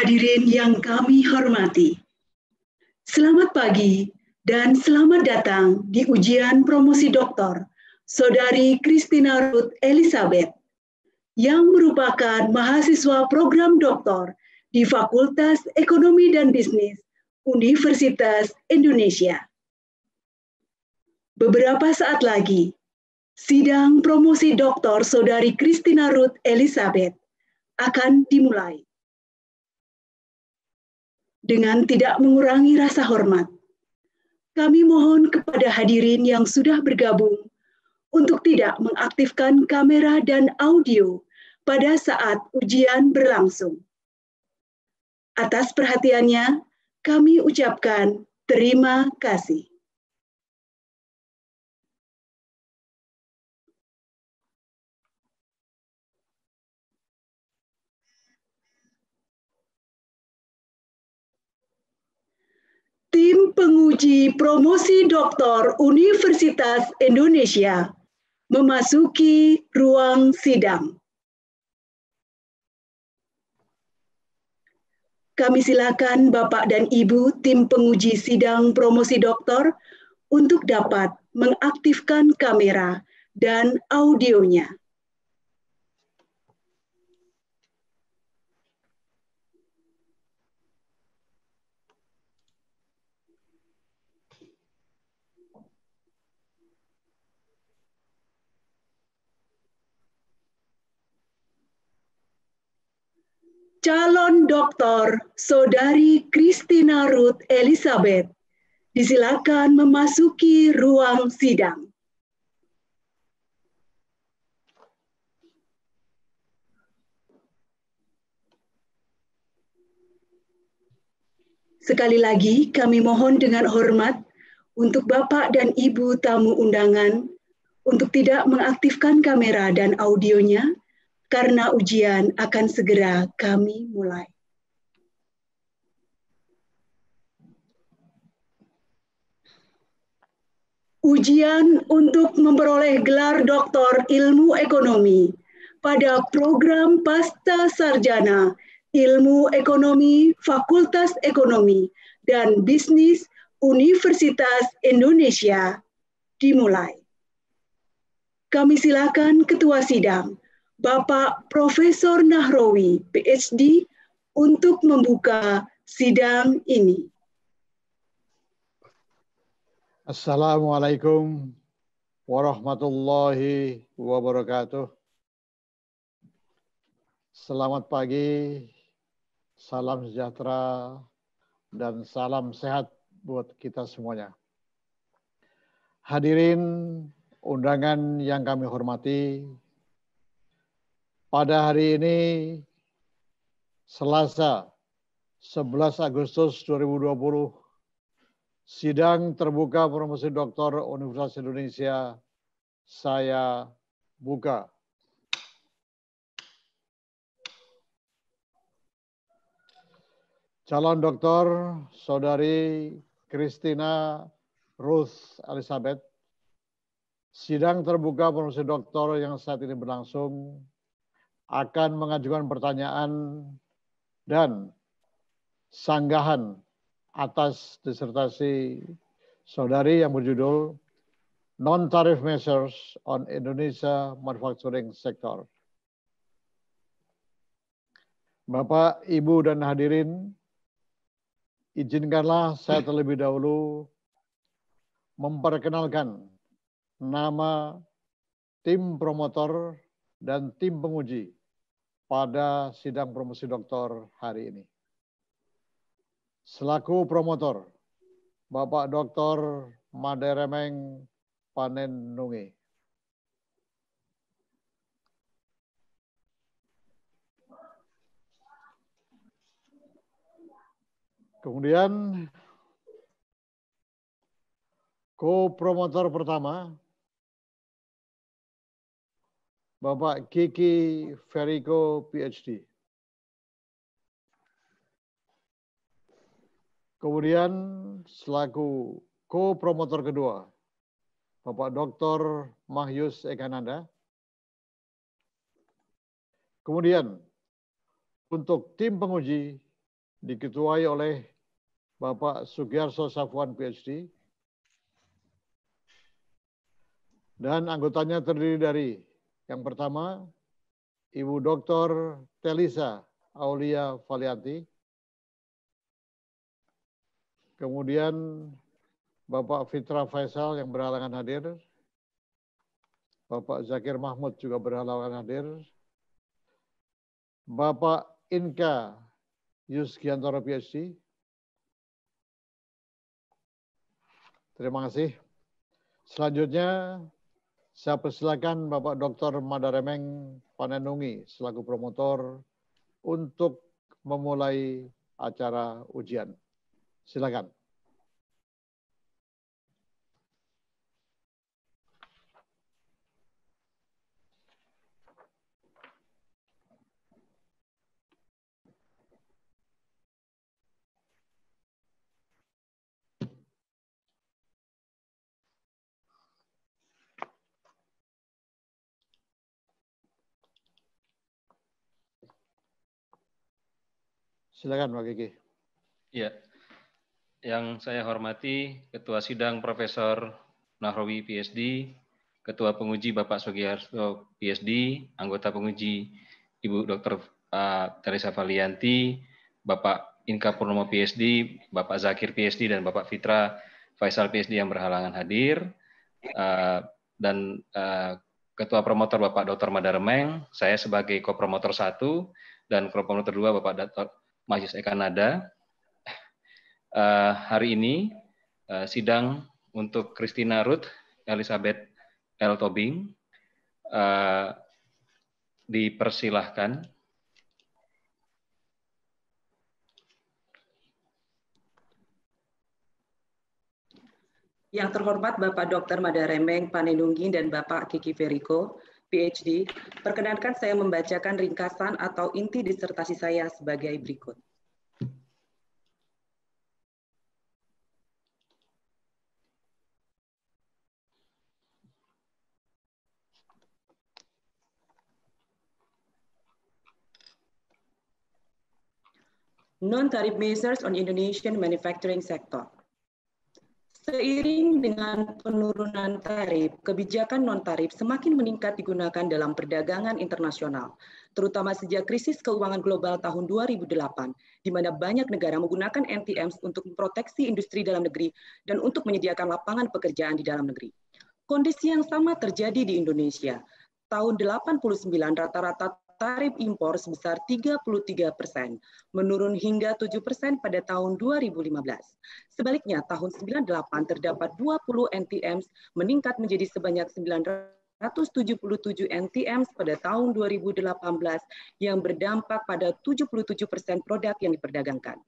Hadirin yang kami hormati, selamat pagi dan selamat datang di ujian promosi doktor Saudari Christina Ruth Elizabeth yang merupakan mahasiswa program doktor di Fakultas Ekonomi dan Bisnis Universitas Indonesia. Beberapa saat lagi, sidang promosi doktor Saudari Christina Ruth Elizabeth akan dimulai. Dengan tidak mengurangi rasa hormat, kami mohon kepada hadirin yang sudah bergabung untuk tidak mengaktifkan kamera dan audio pada saat ujian berlangsung. Atas perhatiannya, kami ucapkan terima kasih. Tim penguji promosi doktor Universitas Indonesia memasuki ruang sidang. Kami silakan Bapak dan Ibu tim penguji sidang promosi doktor untuk dapat mengaktifkan kamera dan audionya. Calon doktor Saudari Christina Ruth Elizabeth disilakan memasuki ruang sidang. Sekali lagi kami mohon dengan hormat untuk Bapak dan Ibu tamu undangan untuk tidak mengaktifkan kamera dan audionya karena ujian akan segera kami mulai. Ujian untuk memperoleh gelar Doktor Ilmu Ekonomi pada program Pasca Sarjana Ilmu Ekonomi Fakultas Ekonomi dan Bisnis Universitas Indonesia dimulai. Kami silakan Ketua Sidang, Bapak Profesor Nahrawi, PhD, untuk membuka sidang ini. Assalamualaikum warahmatullahi wabarakatuh. Selamat pagi, salam sejahtera, dan salam sehat buat kita semuanya. Hadirin undangan yang kami hormati, pada hari ini Selasa 11 Agustus 2020, sidang terbuka promosi doktor Universitas Indonesia saya buka. Calon doktor Saudari Christina Ruth Elizabeth, sidang terbuka promosi doktor yang saat ini berlangsung akan mengajukan pertanyaan dan sanggahan atas disertasi saudari yang berjudul Non-Tariff Measures on Indonesia Manufacturing Sector. Bapak, Ibu, dan hadirin, izinkanlah saya terlebih dahulu memperkenalkan nama tim promotor dan tim penguji pada sidang promosi doktor hari ini. Selaku promotor, Bapak Dr. Maderemeng Panenunge. Kemudian co-promotor pertama, Bapak Kiki Feriko, PhD. Kemudian selaku co-promotor kedua, Bapak Dr. Mahyus Ekananda. Kemudian untuk tim penguji, diketuai oleh Bapak Sugiarso Safwan, PhD, dan anggotanya terdiri dari yang pertama, Ibu Dr. Telisa Aulia Valianti, kemudian Bapak Fitra Faisal yang berhalangan hadir, Bapak Zakir Mahmud juga berhalangan hadir, Bapak Inka Yusgiantoro, PhD. Terima kasih. Selanjutnya, saya persilakan Bapak Dr. Madaremeng Panenungi selaku promotor untuk memulai acara ujian. Silakan. Silakan Pak Kiki. Ya, yang saya hormati Ketua Sidang Profesor Nahrawi, PhD, Ketua Penguji Bapak Sugiarso, PhD, Anggota Penguji Ibu Dr. Telisa Valianti, Bapak Inka Purnomo, PhD, Bapak Zakir, PhD, dan Bapak Fitra Faisal, PhD yang berhalangan hadir, dan Ketua Promotor Bapak Dr. Madaremeng, saya sebagai Kopromotor 1, dan Kopromotor 2 Bapak Dr. Majus Ekanada. Hari ini sidang untuk Christina Ruth Elizabeth L. Tobing dipersilahkan. Yang terhormat Bapak Dr. Madaremeng Panenungi dan Bapak Kiki Feriko, PhD, perkenankan saya membacakan ringkasan atau inti disertasi saya sebagai berikut. Non-tarif measures on Indonesian manufacturing sector. Seiring dengan penurunan tarif, kebijakan non-tarif semakin meningkat digunakan dalam perdagangan internasional, terutama sejak krisis keuangan global tahun 2008, di mana banyak negara menggunakan NTMs untuk memproteksi industri dalam negeri dan untuk menyediakan lapangan pekerjaan di dalam negeri. Kondisi yang sama terjadi di Indonesia. Tahun 89 rata-rata tarif impor sebesar 33%, menurun hingga 7% pada tahun 2015. Sebaliknya, tahun 98 terdapat 20 NTMs meningkat menjadi sebanyak 977 NTMs pada tahun 2018 yang berdampak pada 77% produk yang diperdagangkan.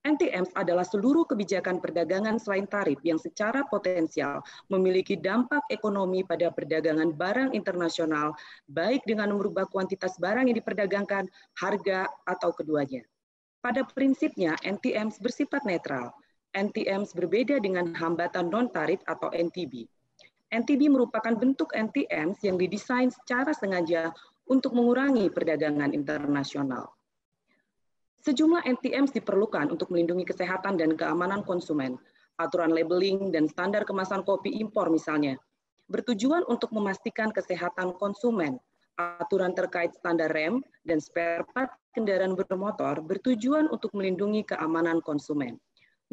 NTMs adalah seluruh kebijakan perdagangan selain tarif yang secara potensial memiliki dampak ekonomi pada perdagangan barang internasional, baik dengan merubah kuantitas barang yang diperdagangkan, harga, atau keduanya. Pada prinsipnya, NTMs bersifat netral. NTMs berbeda dengan hambatan non-tarif atau NTB. NTB merupakan bentuk NTMs yang didesain secara sengaja untuk mengurangi perdagangan internasional. Sejumlah NTMs diperlukan untuk melindungi kesehatan dan keamanan konsumen, aturan labeling dan standar kemasan kopi impor misalnya, bertujuan untuk memastikan kesehatan konsumen, aturan terkait standar rem dan spare part kendaraan bermotor bertujuan untuk melindungi keamanan konsumen.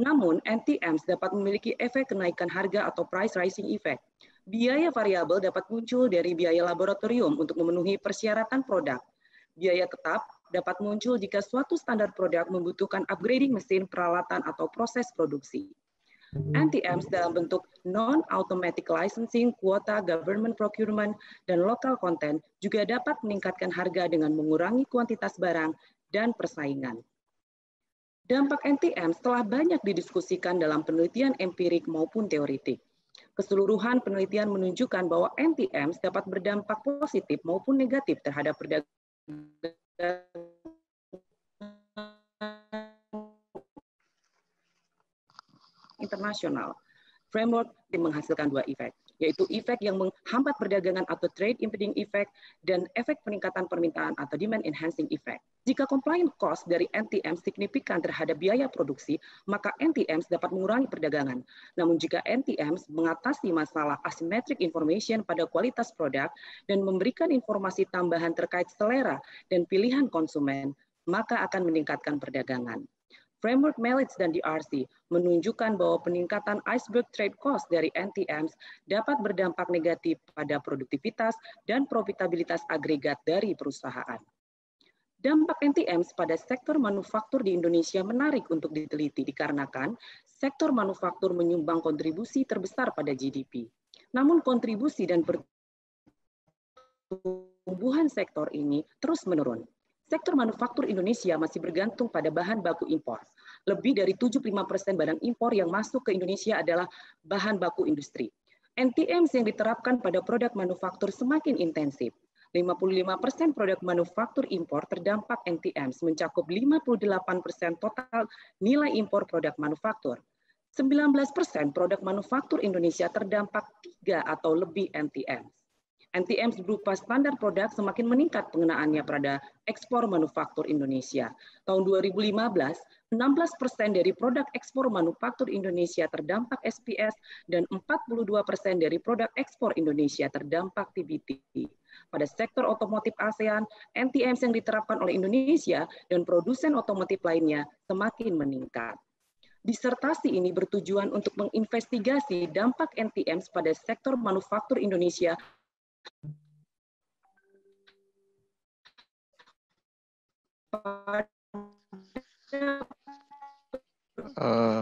Namun, NTMs dapat memiliki efek kenaikan harga atau price rising effect. Biaya variabel dapat muncul dari biaya laboratorium untuk memenuhi persyaratan produk. Biaya tetap dapat muncul jika suatu standar produk membutuhkan upgrading mesin, peralatan, atau proses produksi. NTMs dalam bentuk non-automatic licensing, kuota, government procurement, dan local content juga dapat meningkatkan harga dengan mengurangi kuantitas barang dan persaingan. Dampak NTMs telah banyak didiskusikan dalam penelitian empirik maupun teoretik. Keseluruhan penelitian menunjukkan bahwa NTMs dapat berdampak positif maupun negatif terhadap perdagangan internasional. Framework menghasilkan dua efek. yaitu efek yang menghambat perdagangan atau trade impeding effect, dan efek peningkatan permintaan atau demand enhancing effect. Jika compliant cost dari NTM signifikan terhadap biaya produksi, maka NTMs dapat mengurangi perdagangan. Namun jika NTMs mengatasi masalah asymmetric information pada kualitas produk dan memberikan informasi tambahan terkait selera dan pilihan konsumen, maka akan meningkatkan perdagangan. Framework Malletz dan DRC menunjukkan bahwa peningkatan iceberg trade cost dari NTMs dapat berdampak negatif pada produktivitas dan profitabilitas agregat dari perusahaan. Dampak NTMs pada sektor manufaktur di Indonesia menarik untuk diteliti dikarenakan sektor manufaktur menyumbang kontribusi terbesar pada GDP. Namun kontribusi dan pertumbuhan sektor ini terus menurun. Sektor manufaktur Indonesia masih bergantung pada bahan baku impor. Lebih dari 75% barang impor yang masuk ke Indonesia adalah bahan baku industri. NTMs yang diterapkan pada produk manufaktur semakin intensif. 55% produk manufaktur impor terdampak NTMs, mencakup 58% total nilai impor produk manufaktur. 19% produk manufaktur Indonesia terdampak 3 atau lebih NTMs. NTMs berupa standar produk semakin meningkat pengenaannya pada ekspor manufaktur Indonesia. Tahun 2015, 16% dari produk ekspor manufaktur Indonesia terdampak SPS dan 42% dari produk ekspor Indonesia terdampak TBT. Pada sektor otomotif ASEAN, NTMs yang diterapkan oleh Indonesia dan produsen otomotif lainnya semakin meningkat. Disertasi ini bertujuan untuk menginvestigasi dampak NTMs pada sektor manufaktur Indonesia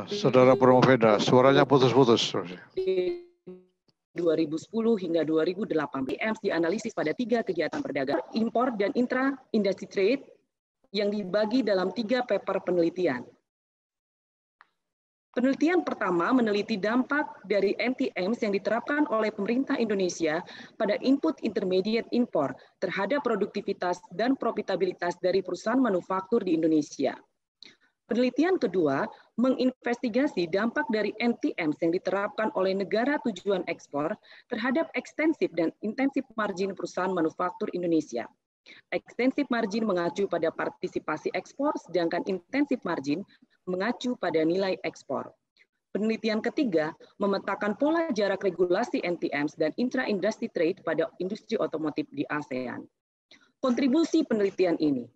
Saudara Promoveda, suaranya putus-putus. 2010 hingga 2008. NTMs dianalisis pada 3 kegiatan perdagangan, impor dan intra-industry trade yang dibagi dalam 3 paper penelitian. Penelitian pertama meneliti dampak dari NTMs yang diterapkan oleh pemerintah Indonesia pada input intermediate impor terhadap produktivitas dan profitabilitas dari perusahaan manufaktur di Indonesia. Penelitian kedua menginvestigasi dampak dari NTMs yang diterapkan oleh negara tujuan ekspor terhadap ekstensif dan intensif margin perusahaan manufaktur Indonesia. Ekstensif margin mengacu pada partisipasi ekspor, sedangkan intensif margin mengacu pada nilai ekspor. Penelitian ketiga memetakan pola jarak regulasi NTMs dan intra-industry trade pada industri otomotif di ASEAN. Kontribusi penelitian ini.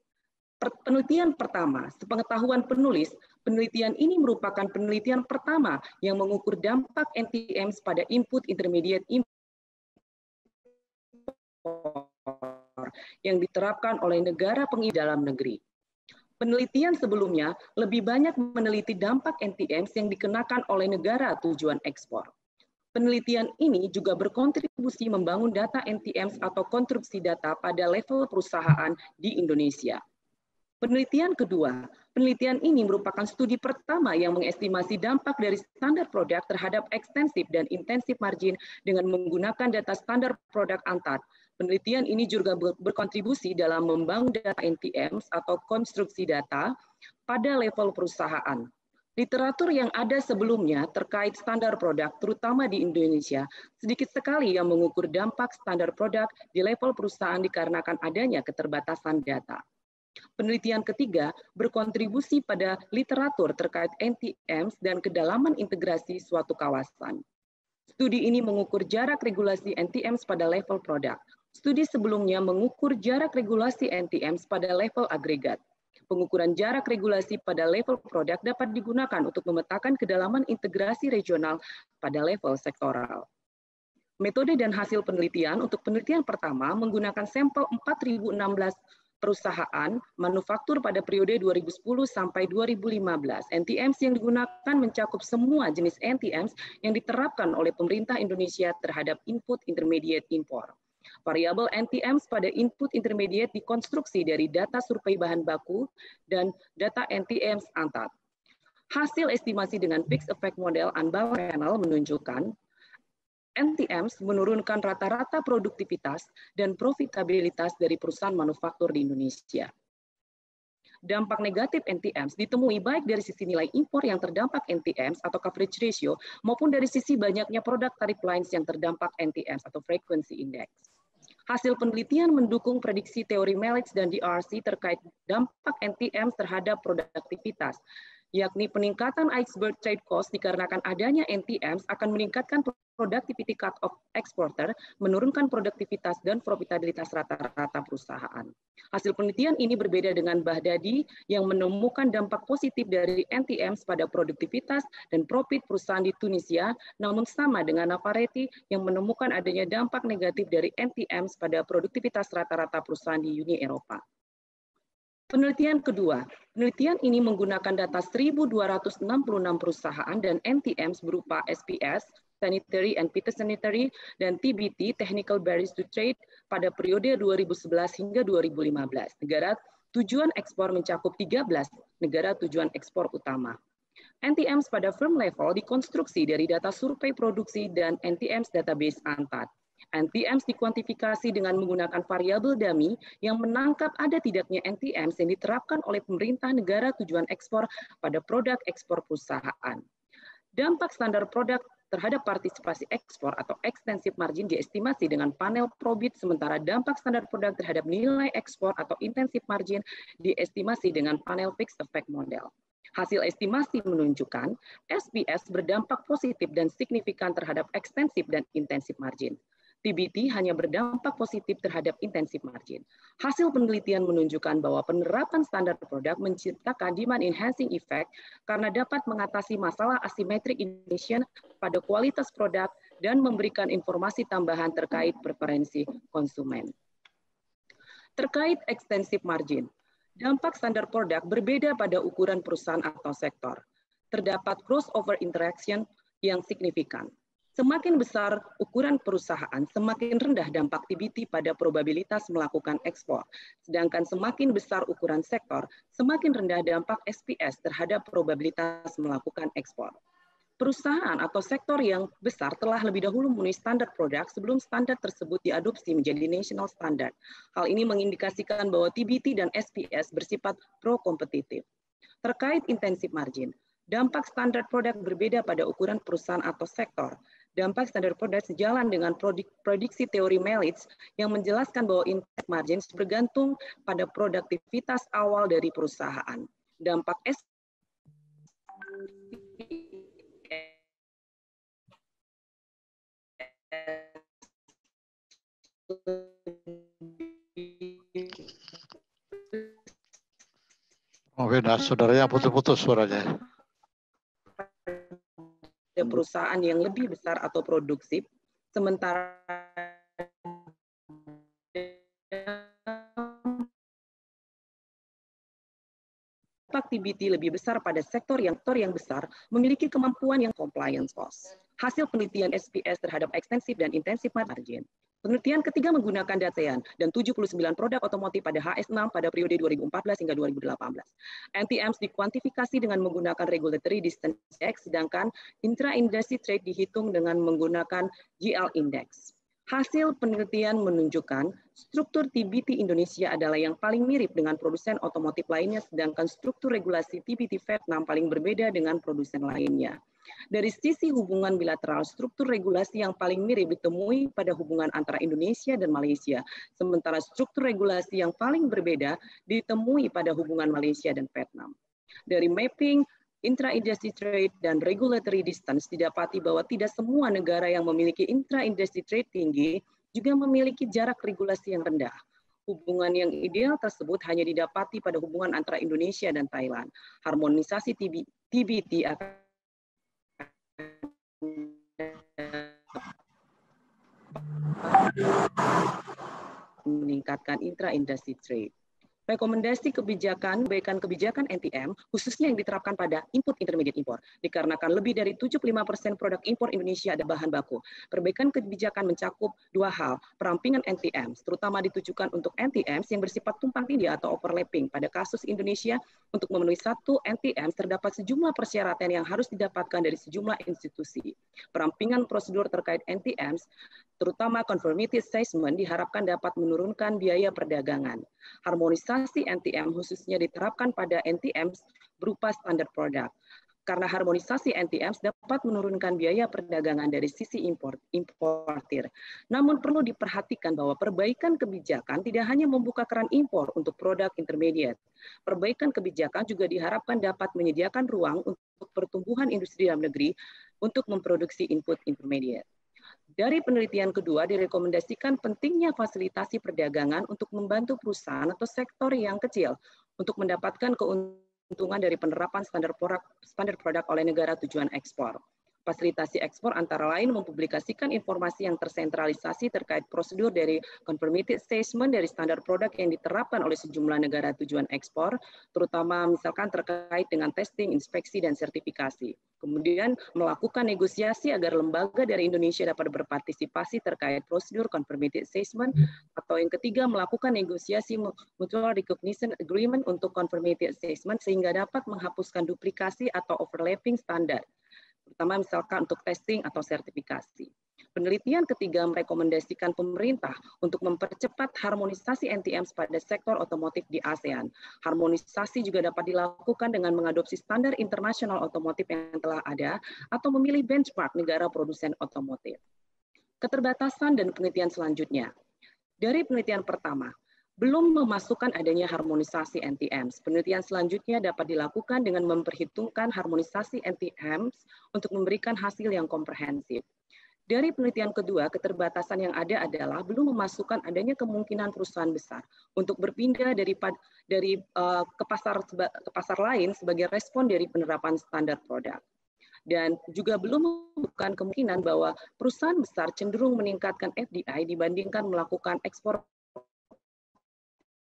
Penelitian pertama, sepengetahuan penulis, penelitian ini merupakan penelitian pertama yang mengukur dampak NTMs pada input intermediate impor yang diterapkan oleh negara pengimpor dalam negeri. Penelitian sebelumnya lebih banyak meneliti dampak NTMs yang dikenakan oleh negara tujuan ekspor. Penelitian ini juga berkontribusi membangun data NTMs atau konstruksi data pada level perusahaan di Indonesia. Penelitian kedua, penelitian ini merupakan studi pertama yang mengestimasi dampak dari standar produk terhadap ekstensif dan intensif margin dengan menggunakan data standar produk ANTAD. Penelitian ini juga berkontribusi dalam membangun data NTMs atau konstruksi data pada level perusahaan. Literatur yang ada sebelumnya terkait standar produk, terutama di Indonesia, sedikit sekali yang mengukur dampak standar produk di level perusahaan dikarenakan adanya keterbatasan data. Penelitian ketiga berkontribusi pada literatur terkait NTMs dan kedalaman integrasi suatu kawasan. Studi ini mengukur jarak regulasi NTMs pada level produk. Studi sebelumnya mengukur jarak regulasi NTMs pada level agregat. Pengukuran jarak regulasi pada level produk dapat digunakan untuk memetakan kedalaman integrasi regional pada level sektoral. Metode dan hasil penelitian untuk penelitian pertama menggunakan sampel 4.016 perusahaan manufaktur pada periode 2010 sampai 2015. NTMs yang digunakan mencakup semua jenis NTMs yang diterapkan oleh pemerintah Indonesia terhadap input intermediate impor. Variabel NTMs pada input intermediate dikonstruksi dari data survei bahan baku dan data NTMs ANTAD. Hasil estimasi dengan fixed effect model unbound panel menunjukkan NTMs menurunkan rata-rata produktivitas dan profitabilitas dari perusahaan manufaktur di Indonesia. Dampak negatif NTMs ditemui baik dari sisi nilai impor yang terdampak NTMs atau coverage ratio maupun dari sisi banyaknya produk tarif lines yang terdampak NTMs atau frequency index. Hasil penelitian mendukung prediksi teori Melick dan DRC terkait dampak NTMs terhadap produktivitas, yakni peningkatan iceberg trade cost dikarenakan adanya NTMs akan meningkatkan productivity cut of exporter, menurunkan produktivitas dan profitabilitas rata-rata perusahaan. Hasil penelitian ini berbeda dengan Baghdadi yang menemukan dampak positif dari NTMs pada produktivitas dan profit perusahaan di Tunisia, namun sama dengan Navarrete yang menemukan adanya dampak negatif dari NTMs pada produktivitas rata-rata perusahaan di Uni Eropa. Penelitian kedua, penelitian ini menggunakan data 1.266 perusahaan dan NTMs berupa SPS, Sanitary and Phytosanitary, dan TBT, Technical Barriers to Trade, pada periode 2011 hingga 2015. Negara tujuan ekspor mencakup 13 negara tujuan ekspor utama. NTMs pada firm level dikonstruksi dari data survei produksi dan NTMs database ANTAD. NTMs dikuantifikasi dengan menggunakan variabel dummy yang menangkap ada tidaknya NTMs yang diterapkan oleh pemerintah negara tujuan ekspor pada produk ekspor perusahaan. Dampak standar produk terhadap partisipasi ekspor atau extensive margin diestimasi dengan panel Probit, sementara dampak standar produk terhadap nilai ekspor atau intensive margin diestimasi dengan panel fixed effect model. Hasil estimasi menunjukkan SPS berdampak positif dan signifikan terhadap extensive dan intensive margin. TBT hanya berdampak positif terhadap intensive margin. Hasil penelitian menunjukkan bahwa penerapan standar produk menciptakan demand enhancing effect karena dapat mengatasi masalah asymmetric inflation pada kualitas produk dan memberikan informasi tambahan terkait preferensi konsumen. Terkait extensive margin, dampak standar produk berbeda pada ukuran perusahaan atau sektor. Terdapat crossover interaction yang signifikan. Semakin besar ukuran perusahaan, semakin rendah dampak TBT pada probabilitas melakukan ekspor. Sedangkan semakin besar ukuran sektor, semakin rendah dampak SPS terhadap probabilitas melakukan ekspor. Perusahaan atau sektor yang besar telah lebih dahulu memenuhi standar produk sebelum standar tersebut diadopsi menjadi national standard. Hal ini mengindikasikan bahwa TBT dan SPS bersifat pro-kompetitif. Terkait intensive margin, dampak standar produk berbeda pada ukuran perusahaan atau sektor. Dampak standar produk sejalan dengan prediksi teori Melick yang menjelaskan bahwa intensive margin bergantung pada produktivitas awal dari perusahaan. Dampak saudaranya putus-putus suaranya. Perusahaan yang lebih besar atau produksif, sementara dampak TBT lebih besar pada sektor yang besar memiliki kemampuan yang compliance cost. Hasil penelitian SPS terhadap extensive dan intensive margin. Penelitian ketiga menggunakan DATEAN dan 79 produk otomotif pada HS6 pada periode 2014 hingga 2018. NTMs dikuantifikasi dengan menggunakan regulatory distance index, sedangkan intra-industry trade dihitung dengan menggunakan GL index. Hasil penelitian menunjukkan struktur TBT Indonesia adalah yang paling mirip dengan produsen otomotif lainnya, sedangkan struktur regulasi TBT Vietnam paling berbeda dengan produsen lainnya. Dari sisi hubungan bilateral, struktur regulasi yang paling mirip ditemui pada hubungan antara Indonesia dan Malaysia, sementara struktur regulasi yang paling berbeda ditemui pada hubungan Malaysia dan Vietnam. Dari mapping intra-industry trade dan regulatory distance didapati bahwa tidak semua negara yang memiliki intra-industry trade tinggi juga memiliki jarak regulasi yang rendah. Hubungan yang ideal tersebut hanya didapati pada hubungan antara Indonesia dan Thailand. Harmonisasi TBT akan meningkatkan intra-industry trade. Rekomendasi kebijakan NTM, khususnya yang diterapkan pada input intermediate impor, dikarenakan lebih dari 75% produk impor Indonesia ada bahan baku. Perbaikan kebijakan mencakup dua hal, perampingan NTM, terutama ditujukan untuk NTM yang bersifat tumpang tindih atau overlapping. Pada kasus Indonesia, untuk memenuhi satu NTM, terdapat sejumlah persyaratan yang harus didapatkan dari sejumlah institusi. Perampingan prosedur terkait NTM, terutama conformity assessment, diharapkan dapat menurunkan biaya perdagangan. Harmonisasi harmonisasi NTM khususnya diterapkan pada NTM berupa standar produk. Karena harmonisasi NTM dapat menurunkan biaya perdagangan dari sisi importir. Namun perlu diperhatikan bahwa perbaikan kebijakan tidak hanya membuka keran impor untuk produk intermediate. Perbaikan kebijakan juga diharapkan dapat menyediakan ruang untuk pertumbuhan industri dalam negeri untuk memproduksi input intermediate. Dari penelitian kedua, direkomendasikan pentingnya fasilitasi perdagangan untuk membantu perusahaan atau sektor yang kecil untuk mendapatkan keuntungan dari penerapan standar produk oleh negara tujuan ekspor. Fasilitasi ekspor antara lain mempublikasikan informasi yang tersentralisasi terkait prosedur dari confirmatory statement dari standar produk yang diterapkan oleh sejumlah negara tujuan ekspor, terutama misalkan terkait dengan testing, inspeksi, dan sertifikasi. Kemudian melakukan negosiasi agar lembaga dari Indonesia dapat berpartisipasi terkait prosedur confirmatory statement, atau yang ketiga melakukan negosiasi mutual recognition agreement untuk confirmatory statement sehingga dapat menghapuskan duplikasi atau overlapping standar, terutama misalkan untuk testing atau sertifikasi. Penelitian ketiga merekomendasikan pemerintah untuk mempercepat harmonisasi NTM pada sektor otomotif di ASEAN. Harmonisasi juga dapat dilakukan dengan mengadopsi standar internasional otomotif yang telah ada atau memilih benchmark negara produsen otomotif. Keterbatasan dan penelitian selanjutnya. Dari penelitian pertama, belum memasukkan adanya harmonisasi NTMs. Penelitian selanjutnya dapat dilakukan dengan memperhitungkan harmonisasi NTMs untuk memberikan hasil yang komprehensif. Dari penelitian kedua, keterbatasan yang ada adalah belum memasukkan adanya kemungkinan perusahaan besar untuk berpindah ke pasar lain sebagai respon dari penerapan standar produk. Dan juga belum membuka kemungkinan bahwa perusahaan besar cenderung meningkatkan FDI dibandingkan melakukan ekspor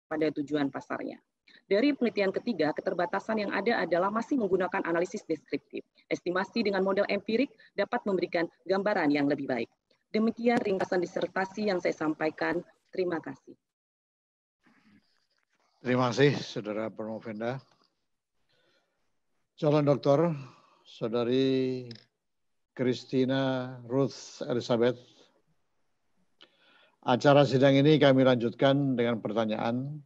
pada tujuan pasarnya. Dari penelitian ketiga, keterbatasan yang ada adalah masih menggunakan analisis deskriptif. Estimasi dengan model empirik dapat memberikan gambaran yang lebih baik. Demikian ringkasan disertasi yang saya sampaikan. Terima kasih. Terima kasih, Saudara Promovenda. Calon doktor, Saudari Christina Ruth Elizabeth. Acara sidang ini kami lanjutkan dengan pertanyaan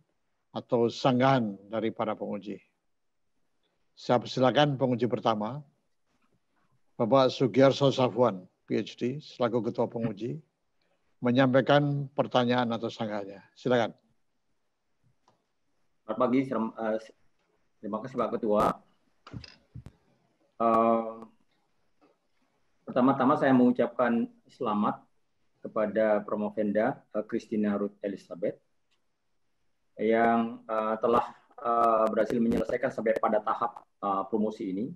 atau sanggahan dari para penguji. Saya persilakan penguji pertama, Bapak Sugiarso Safwan, PhD, selaku Ketua Penguji, menyampaikan pertanyaan atau sanggahannya. Silakan. Selamat pagi, terima kasih Pak Ketua. Pertama-tama saya mengucapkan selamat kepada Promovenda Christina Ruth Elizabeth yang telah berhasil menyelesaikan sampai pada tahap promosi ini.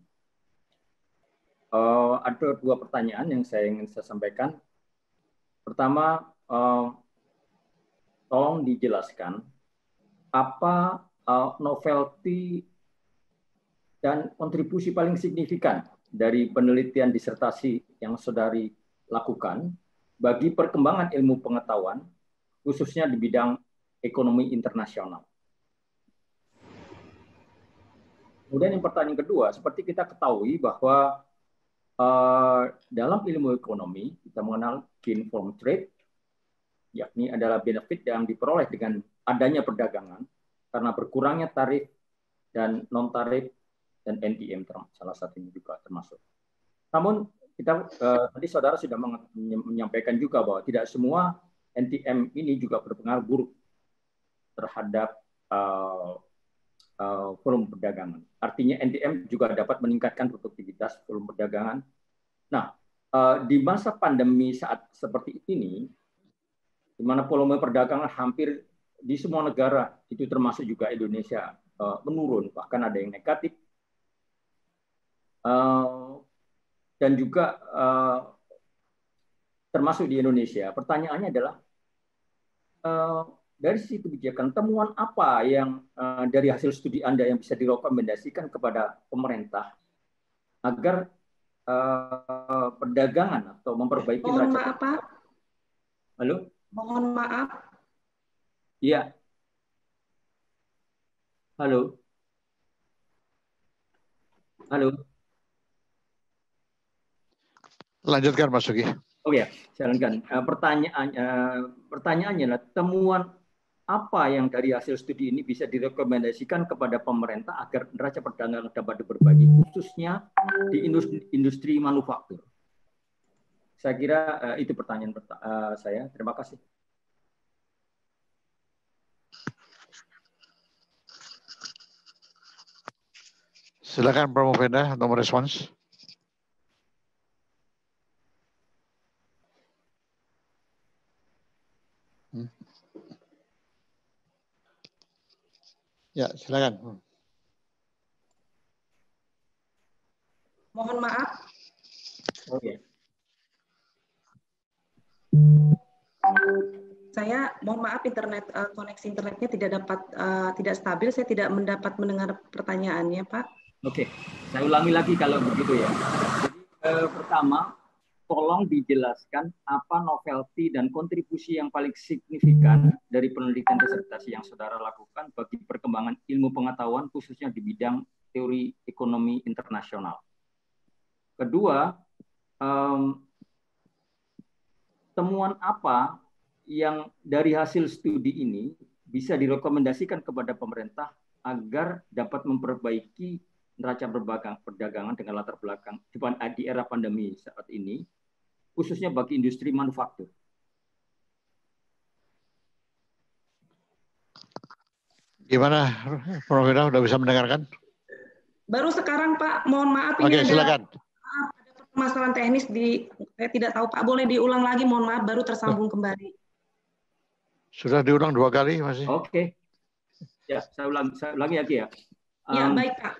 Ada dua pertanyaan yang ingin saya sampaikan. Pertama, tolong dijelaskan apa novelty dan kontribusi paling signifikan dari penelitian disertasi yang saudari lakukan bagi perkembangan ilmu pengetahuan, khususnya di bidang ekonomi internasional. Kemudian yang pertanyaan kedua, seperti kita ketahui bahwa dalam ilmu ekonomi, kita mengenal gain from trade, yakni adalah benefit yang diperoleh dengan adanya perdagangan, karena berkurangnya tarif dan non-tarif dan NTM salah satunya juga termasuk. Namun, tadi saudara sudah menyampaikan juga bahwa tidak semua NTM ini juga berpengaruh buruk terhadap volume perdagangan. Artinya NTM juga dapat meningkatkan produktivitas volume perdagangan. Nah, di masa pandemi saat seperti ini, di mana volume perdagangan hampir di semua negara, itu termasuk juga Indonesia, menurun, bahkan ada yang negatif. Dan juga termasuk di Indonesia. Pertanyaannya adalah dari sisi kebijakan, temuan apa yang dari hasil studi Anda yang bisa direkomendasikan kepada pemerintah agar perdagangan atau memperbaiki Mohon maaf, Pak. Halo? Mohon maaf. Iya. Halo. Halo. Lanjutkan, Mas Sugi. Oh ya, saya lanjutkan. Pertanyaannya adalah temuan apa yang dari hasil studi ini bisa direkomendasikan kepada pemerintah agar neraca perdagangan dapat berbagi, khususnya di industri manufaktur? Saya kira itu pertanyaan saya. Terima kasih. Silakan Prof. Venda untuk merespons. Ya, silakan. Mohon maaf. Oke. Saya mohon maaf, koneksi internetnya tidak stabil. Saya tidak mendapat mendengar pertanyaannya, Pak. Oke, saya ulangi lagi kalau begitu ya. Jadi pertama, tolong dijelaskan apa novelty dan kontribusi yang paling signifikan dari penelitian disertasi yang saudara lakukan bagi perkembangan ilmu pengetahuan khususnya di bidang teori ekonomi internasional. Kedua, temuan apa yang dari hasil studi ini bisa direkomendasikan kepada pemerintah agar dapat memperbaiki neraca perdagangan dengan latar belakang di era pandemi saat ini, khususnya bagi industri manufaktur. Gimana, Prof. Venda, sudah bisa mendengarkan? Baru sekarang, Pak. Mohon maaf, ini Oke, silakan. ada permasalahan teknis saya tidak tahu, Pak. Boleh diulang lagi, mohon maaf, baru tersambung kembali. Sudah diulang 2 kali masih. Oke. Ya, saya ulangi lagi ya. Ya, baik, Pak.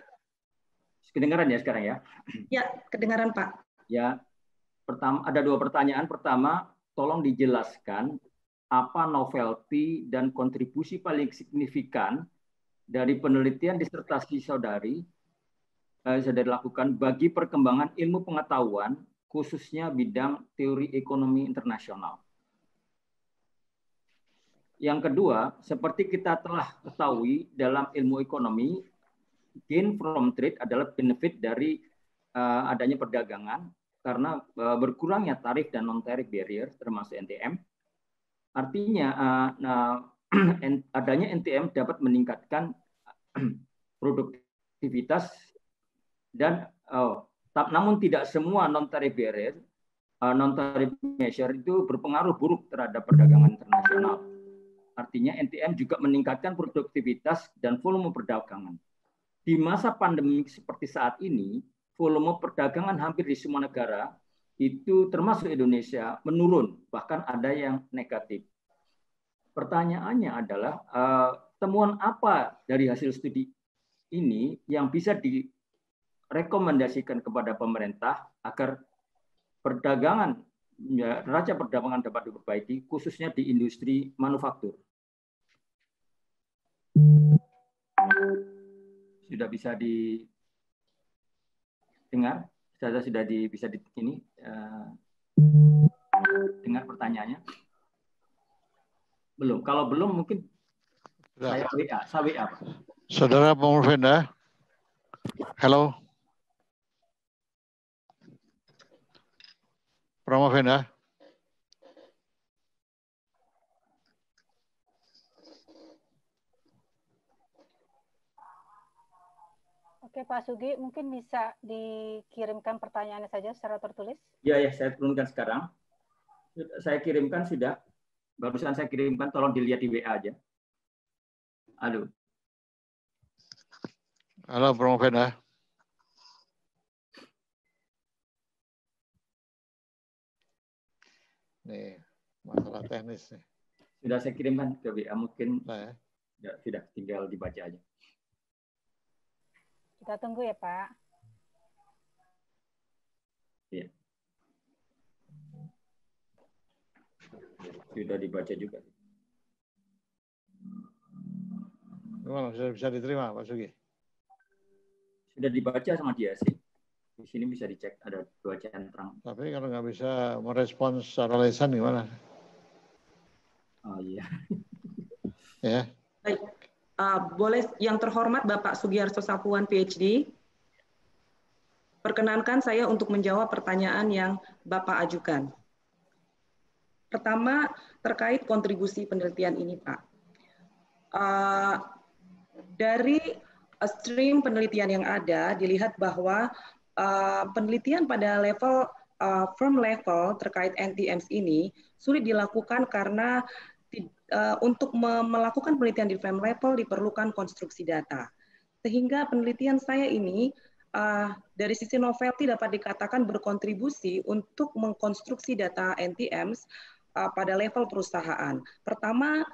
Kedengaran ya sekarang ya? Ya, kedengaran, Pak. Ya, ada 2 pertanyaan. Pertama, tolong dijelaskan apa novelty dan kontribusi paling signifikan dari penelitian disertasi saudari lakukan bagi perkembangan ilmu pengetahuan, khususnya bidang teori ekonomi internasional. Yang kedua, seperti kita telah ketahui dalam ilmu ekonomi, gain from trade adalah benefit dari adanya perdagangan karena berkurangnya tarif dan non-tarif barrier termasuk NTM. Artinya adanya NTM dapat meningkatkan produktivitas dan namun tidak semua non-tarif barrier, non-tarif measure itu berpengaruh buruk terhadap perdagangan internasional. Artinya NTM juga meningkatkan produktivitas dan volume perdagangan. Di masa pandemi seperti saat ini, volume perdagangan hampir di semua negara, itu termasuk Indonesia, menurun, bahkan ada yang negatif. Pertanyaannya adalah, temuan apa dari hasil studi ini yang bisa direkomendasikan kepada pemerintah agar neraca perdagangan dapat diperbaiki, khususnya di industri manufaktur. Sudah bisa didengar? Bisa dengar pertanyaannya? Belum. Kalau belum mungkin saya WA. Saudara Prof. Venda. Halo. Prof. Venda. Oke, Pak Sugi, mungkin bisa dikirimkan pertanyaannya saja secara tertulis? Ya, saya turunkan sekarang. Saya kirimkan sudah. Barusan saya kirimkan, tolong dilihat di WA aja. Halo. Halo, Prof. Venda. Nih, masalah teknis nih. Sudah saya kirimkan ke WA, mungkin ya, sudah tinggal dibaca aja. Kita tunggu ya, Pak. Iya. Sudah dibaca juga. Gimana, sudah bisa diterima, Pak Sugi? Sudah dibaca sama dia sih. Di sini bisa dicek, ada 2 centang. Tapi kalau nggak bisa merespons secara lisan gimana? Oh iya. Ya. Baik. Boleh yang terhormat Bapak Sugiarso Sapuan, PhD. Perkenankan saya untuk menjawab pertanyaan yang Bapak ajukan. Pertama, terkait kontribusi penelitian ini, Pak. Dari stream penelitian yang ada, dilihat bahwa penelitian pada level firm level terkait NTMs ini sulit dilakukan karena untuk melakukan penelitian di firm level diperlukan konstruksi data. Sehingga penelitian saya ini dari sisi novelty dapat dikatakan berkontribusi untuk mengkonstruksi data NTMs pada level perusahaan. Pertama,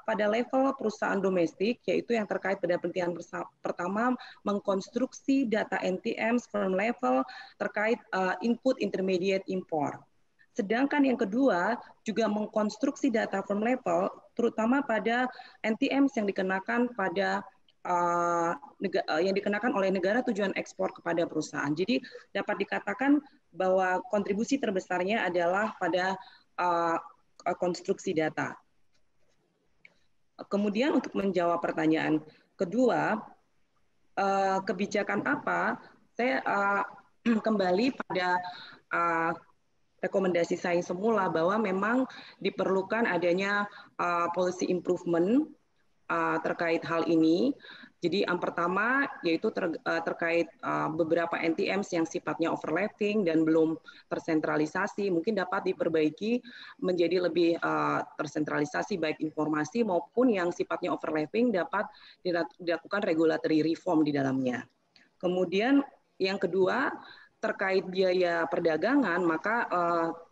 pada level perusahaan domestik, yaitu yang terkait pada penelitian pertama, mengkonstruksi data NTMs firm level terkait input intermediate import. Sedangkan yang kedua, juga mengkonstruksi data firm level, terutama pada NTMs yang dikenakan pada yang dikenakan oleh negara tujuan ekspor kepada perusahaan. Jadi dapat dikatakan bahwa kontribusi terbesarnya adalah pada konstruksi data. Kemudian untuk menjawab pertanyaan kedua, kebijakan apa? Saya kembali pada rekomendasi saya semula bahwa memang diperlukan adanya policy improvement terkait hal ini. Jadi yang pertama yaitu terkait beberapa NTMs yang sifatnya overlapping dan belum tersentralisasi, mungkin dapat diperbaiki menjadi lebih tersentralisasi baik informasi maupun yang sifatnya overlapping dapat dilakukan regulatory reform di dalamnya. Kemudian yang kedua terkait biaya perdagangan, maka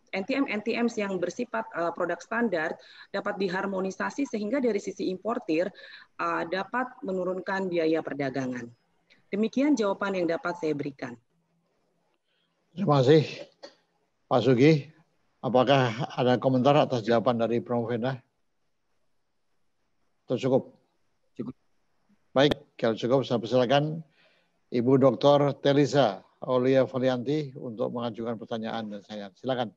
NTMs yang bersifat produk standar dapat diharmonisasi sehingga dari sisi importir dapat menurunkan biaya perdagangan. Demikian jawaban yang dapat saya berikan. Terima kasih, Pak Sugi. Apakah ada komentar atas jawaban dari Prof. Venda? Atau cukup? Cukup. Baik, kalau cukup saya persilakan Ibu Dr. Telisa Aulia Valianti untuk mengajukan pertanyaan dan saya. Silakan.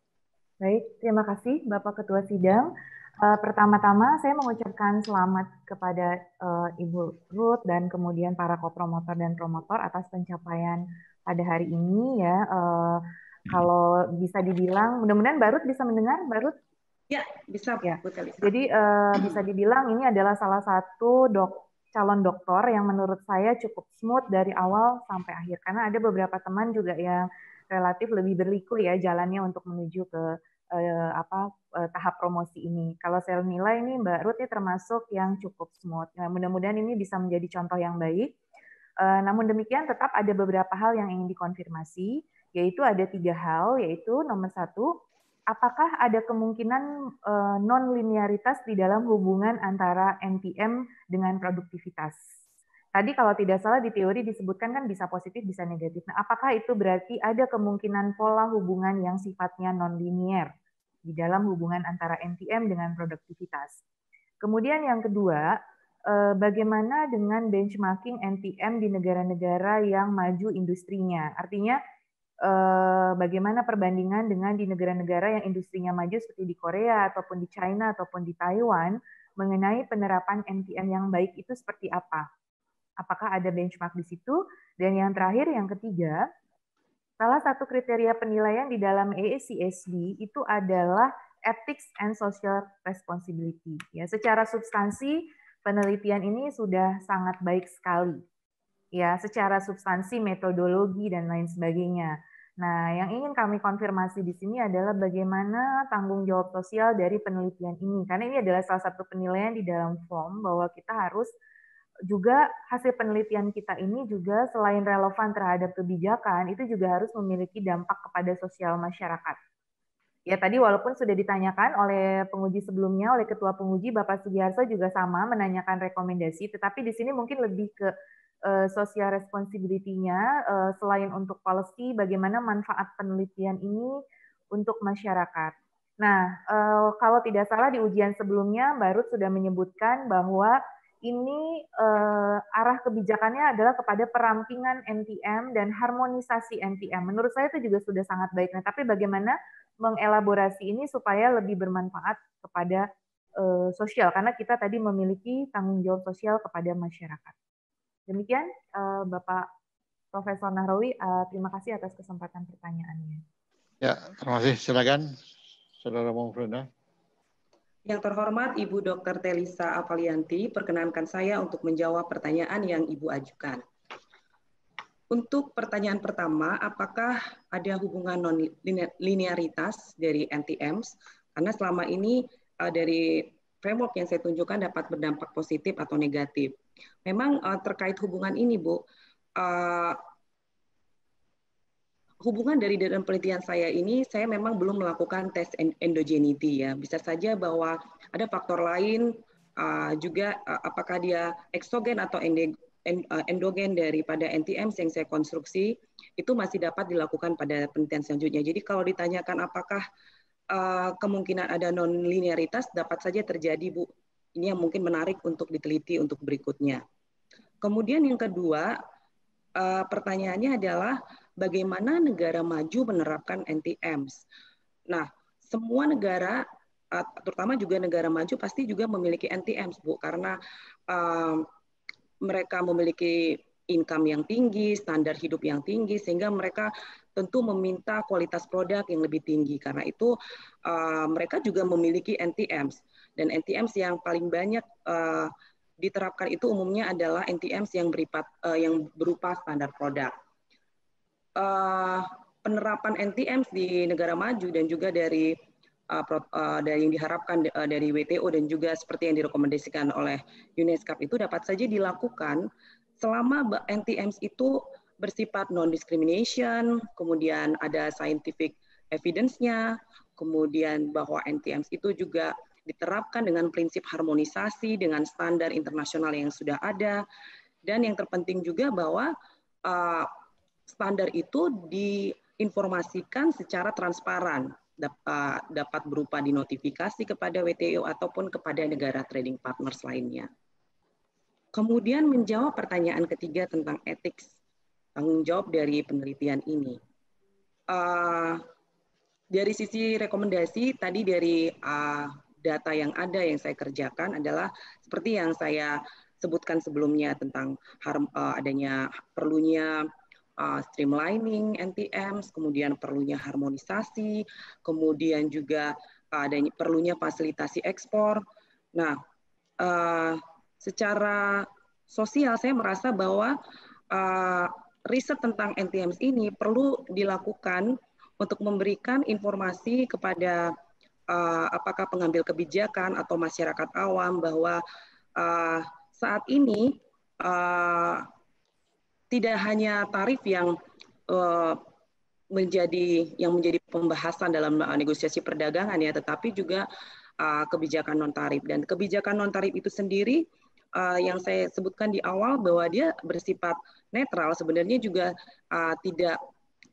Baik, terima kasih Bapak Ketua Sidang. Pertama-tama saya mengucapkan selamat kepada Ibu Ruth dan kemudian para kopromotor dan promotor atas pencapaian pada hari ini ya. Kalau bisa dibilang, mudah-mudahan Mbak Ruth bisa mendengar, Mbak Ruth? Ya, bisa. Ya. Jadi bisa dibilang ini adalah salah satu calon doktor yang menurut saya cukup smooth dari awal sampai akhir. Karena ada beberapa teman juga yang relatif lebih berliku ya jalannya untuk menuju ke tahap promosi ini. Kalau saya nilai ini Mbak Ruth ini termasuk yang cukup smooth. Nah, mudah-mudahan ini bisa menjadi contoh yang baik. Namun demikian tetap ada beberapa hal yang ingin dikonfirmasi, yaitu ada 3 hal, yaitu nomor 1, apakah ada kemungkinan non-linearitas di dalam hubungan antara NTM dengan produktivitas? Tadi kalau tidak salah di teori disebutkan kan bisa positif, bisa negatif. Nah, apakah itu berarti ada kemungkinan pola hubungan yang sifatnya non-linear di dalam hubungan antara NTM dengan produktivitas? Kemudian yang kedua, bagaimana dengan benchmarking NTM di negara-negara yang maju industrinya? Artinya, bagaimana perbandingan dengan di negara-negara yang industrinya maju seperti di Korea, ataupun di China, ataupun di Taiwan, mengenai penerapan NTM yang baik itu seperti apa? Apakah ada benchmark di situ? Dan yang terakhir, yang ketiga, salah satu kriteria penilaian di dalam AACSB itu adalah ethics and social responsibility. Ya, secara substansi penelitian ini sudah sangat baik sekali. Ya, secara substansi, metodologi dan lain sebagainya. Nah, yang ingin kami konfirmasi di sini adalah bagaimana tanggung jawab sosial dari penelitian ini. Karena ini adalah salah satu penilaian di dalam form bahwa kita harus juga hasil penelitian kita ini juga selain relevan terhadap kebijakan, itu juga harus memiliki dampak kepada sosial masyarakat. Ya tadi walaupun sudah ditanyakan oleh penguji sebelumnya, oleh Ketua Penguji Bapak Sugiharso juga sama menanyakan rekomendasi, tetapi di sini mungkin lebih ke social responsibility-nya, selain untuk policy, bagaimana manfaat penelitian ini untuk masyarakat. Nah, kalau tidak salah di ujian sebelumnya, Mbak Ruth sudah menyebutkan bahwa ini arah kebijakannya adalah kepada perampingan NTM dan harmonisasi NTM. Menurut saya itu juga sudah sangat baik. Nah, tapi bagaimana mengelaborasi ini supaya lebih bermanfaat kepada sosial? Karena kita tadi memiliki tanggung jawab sosial kepada masyarakat. Demikian, Bapak Profesor Nahrawi, terima kasih atas kesempatan pertanyaannya. Ya, terima kasih. Silakan, Saudara Bung Frenda. Yang terhormat Ibu Dr. Telisa Avalianti, perkenankan saya untuk menjawab pertanyaan yang Ibu ajukan. Untuk pertanyaan pertama, apakah ada hubungan non-linearitas dari NTMs? Karena selama ini dari framework yang saya tunjukkan dapat berdampak positif atau negatif. Memang terkait hubungan ini, Bu, hubungan dari dalam penelitian saya ini, saya memang belum melakukan tes endogeneity ya. Bisa saja bahwa ada faktor lain juga apakah dia eksogen atau endogen daripada NTMs yang saya konstruksi, itu masih dapat dilakukan pada penelitian selanjutnya. Jadi kalau ditanyakan apakah kemungkinan ada non-linearitas, dapat saja terjadi, Bu. Ini yang mungkin menarik untuk diteliti untuk berikutnya. Kemudian yang kedua, pertanyaannya adalah bagaimana negara maju menerapkan NTMs. Nah, semua negara, terutama juga negara maju, pasti juga memiliki NTMs, Bu, karena mereka memiliki income yang tinggi, standar hidup yang tinggi, sehingga mereka tentu meminta kualitas produk yang lebih tinggi. Karena itu mereka juga memiliki NTMs. Dan NTMs yang paling banyak diterapkan itu umumnya adalah NTMs yang berupa standar produk. Penerapan NTMs di negara maju dan juga dari yang diharapkan dari WTO dan juga seperti yang direkomendasikan oleh UNESCO itu dapat saja dilakukan selama NTMs itu bersifat non-discrimination, kemudian ada scientific evidence-nya, kemudian bahwa NTMs itu juga diterapkan dengan prinsip harmonisasi dengan standar internasional yang sudah ada, dan yang terpenting juga bahwa standar itu diinformasikan secara transparan, dapat berupa dinotifikasi kepada WTO ataupun kepada negara trading partners lainnya. Kemudian menjawab pertanyaan ketiga tentang etik tanggung jawab dari penelitian ini. Dari sisi rekomendasi tadi dari data yang ada yang saya kerjakan adalah seperti yang saya sebutkan sebelumnya tentang adanya perlunya streamlining NTMs, kemudian perlunya harmonisasi, kemudian juga adanya perlunya fasilitasi ekspor. Nah, secara sosial saya merasa bahwa riset tentang NTMs ini perlu dilakukan untuk memberikan informasi kepada apakah pengambil kebijakan atau masyarakat awam bahwa saat ini tidak hanya tarif yang menjadi pembahasan dalam negosiasi perdagangan ya, tetapi juga kebijakan non tarif. Dan kebijakan non tarif itu sendiri yang saya sebutkan di awal bahwa dia bersifat netral, sebenarnya juga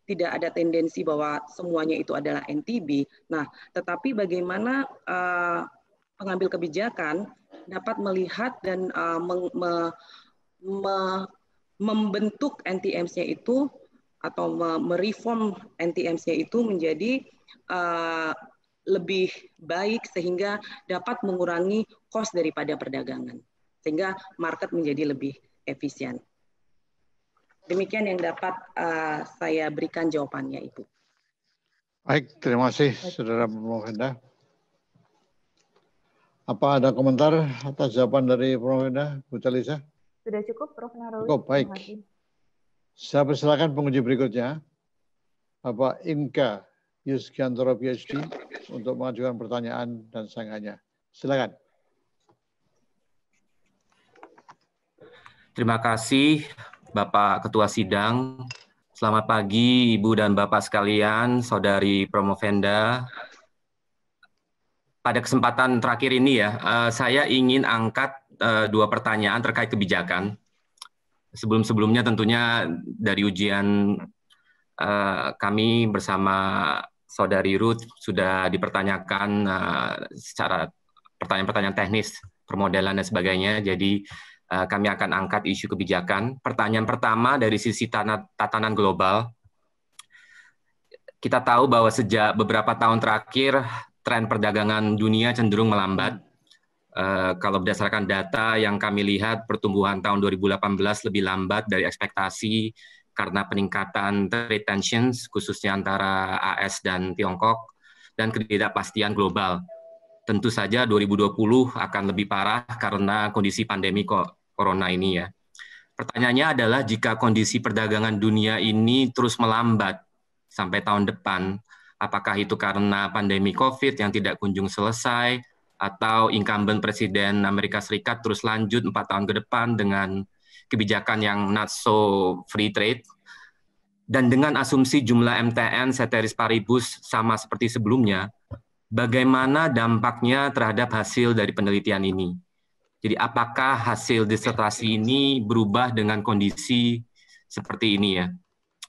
tidak ada tendensi bahwa semuanya itu adalah NTB. Nah, tetapi bagaimana pengambil kebijakan dapat melihat dan membentuk NTMs-nya itu atau mereform NTMs-nya itu menjadi lebih baik sehingga dapat mengurangi cost daripada perdagangan, sehingga market menjadi lebih efisien. Demikian yang dapat saya berikan jawabannya, Ibu. Baik, terima kasih Saudara Prof. Henda. Apa ada komentar atas jawaban dari Prof. Henda, Bu Telisa? Sudah cukup, Prof. Nahrawi. Cukup, baik. Saya persilakan penguji berikutnya, Bapak Inka Yusgiantoro PhD, untuk mengajukan pertanyaan dan sanggahannya. Silakan. Terima kasih, Bapak Ketua Sidang. Selamat pagi, Ibu dan Bapak sekalian, Saudari Promovenda. Pada kesempatan terakhir ini ya, saya ingin angkat dua pertanyaan terkait kebijakan. Sebelum-sebelumnya tentunya dari ujian kami bersama Saudari Ruth sudah dipertanyakan secara pertanyaan-pertanyaan teknis, permodelan dan sebagainya. Jadi kami akan angkat isu kebijakan. Pertanyaan pertama dari sisi tatanan global. Kita tahu bahwa sejak beberapa tahun terakhir, tren perdagangan dunia cenderung melambat. Kalau berdasarkan data yang kami lihat, pertumbuhan tahun 2018 lebih lambat dari ekspektasi karena peningkatan trade tensions, khususnya antara AS dan Tiongkok, dan ketidakpastian global. tentu saja 2020 akan lebih parah karena kondisi pandemi corona ini ya. Pertanyaannya adalah jika kondisi perdagangan dunia ini terus melambat sampai tahun depan, apakah itu karena pandemi COVID yang tidak kunjung selesai, atau incumbent Presiden Amerika Serikat terus lanjut 4 tahun ke depan dengan kebijakan yang not so free trade, dan dengan asumsi jumlah MTN ceteris paribus sama seperti sebelumnya, bagaimana dampaknya terhadap hasil dari penelitian ini? Jadi apakah hasil disertasi ini berubah dengan kondisi seperti ini ya?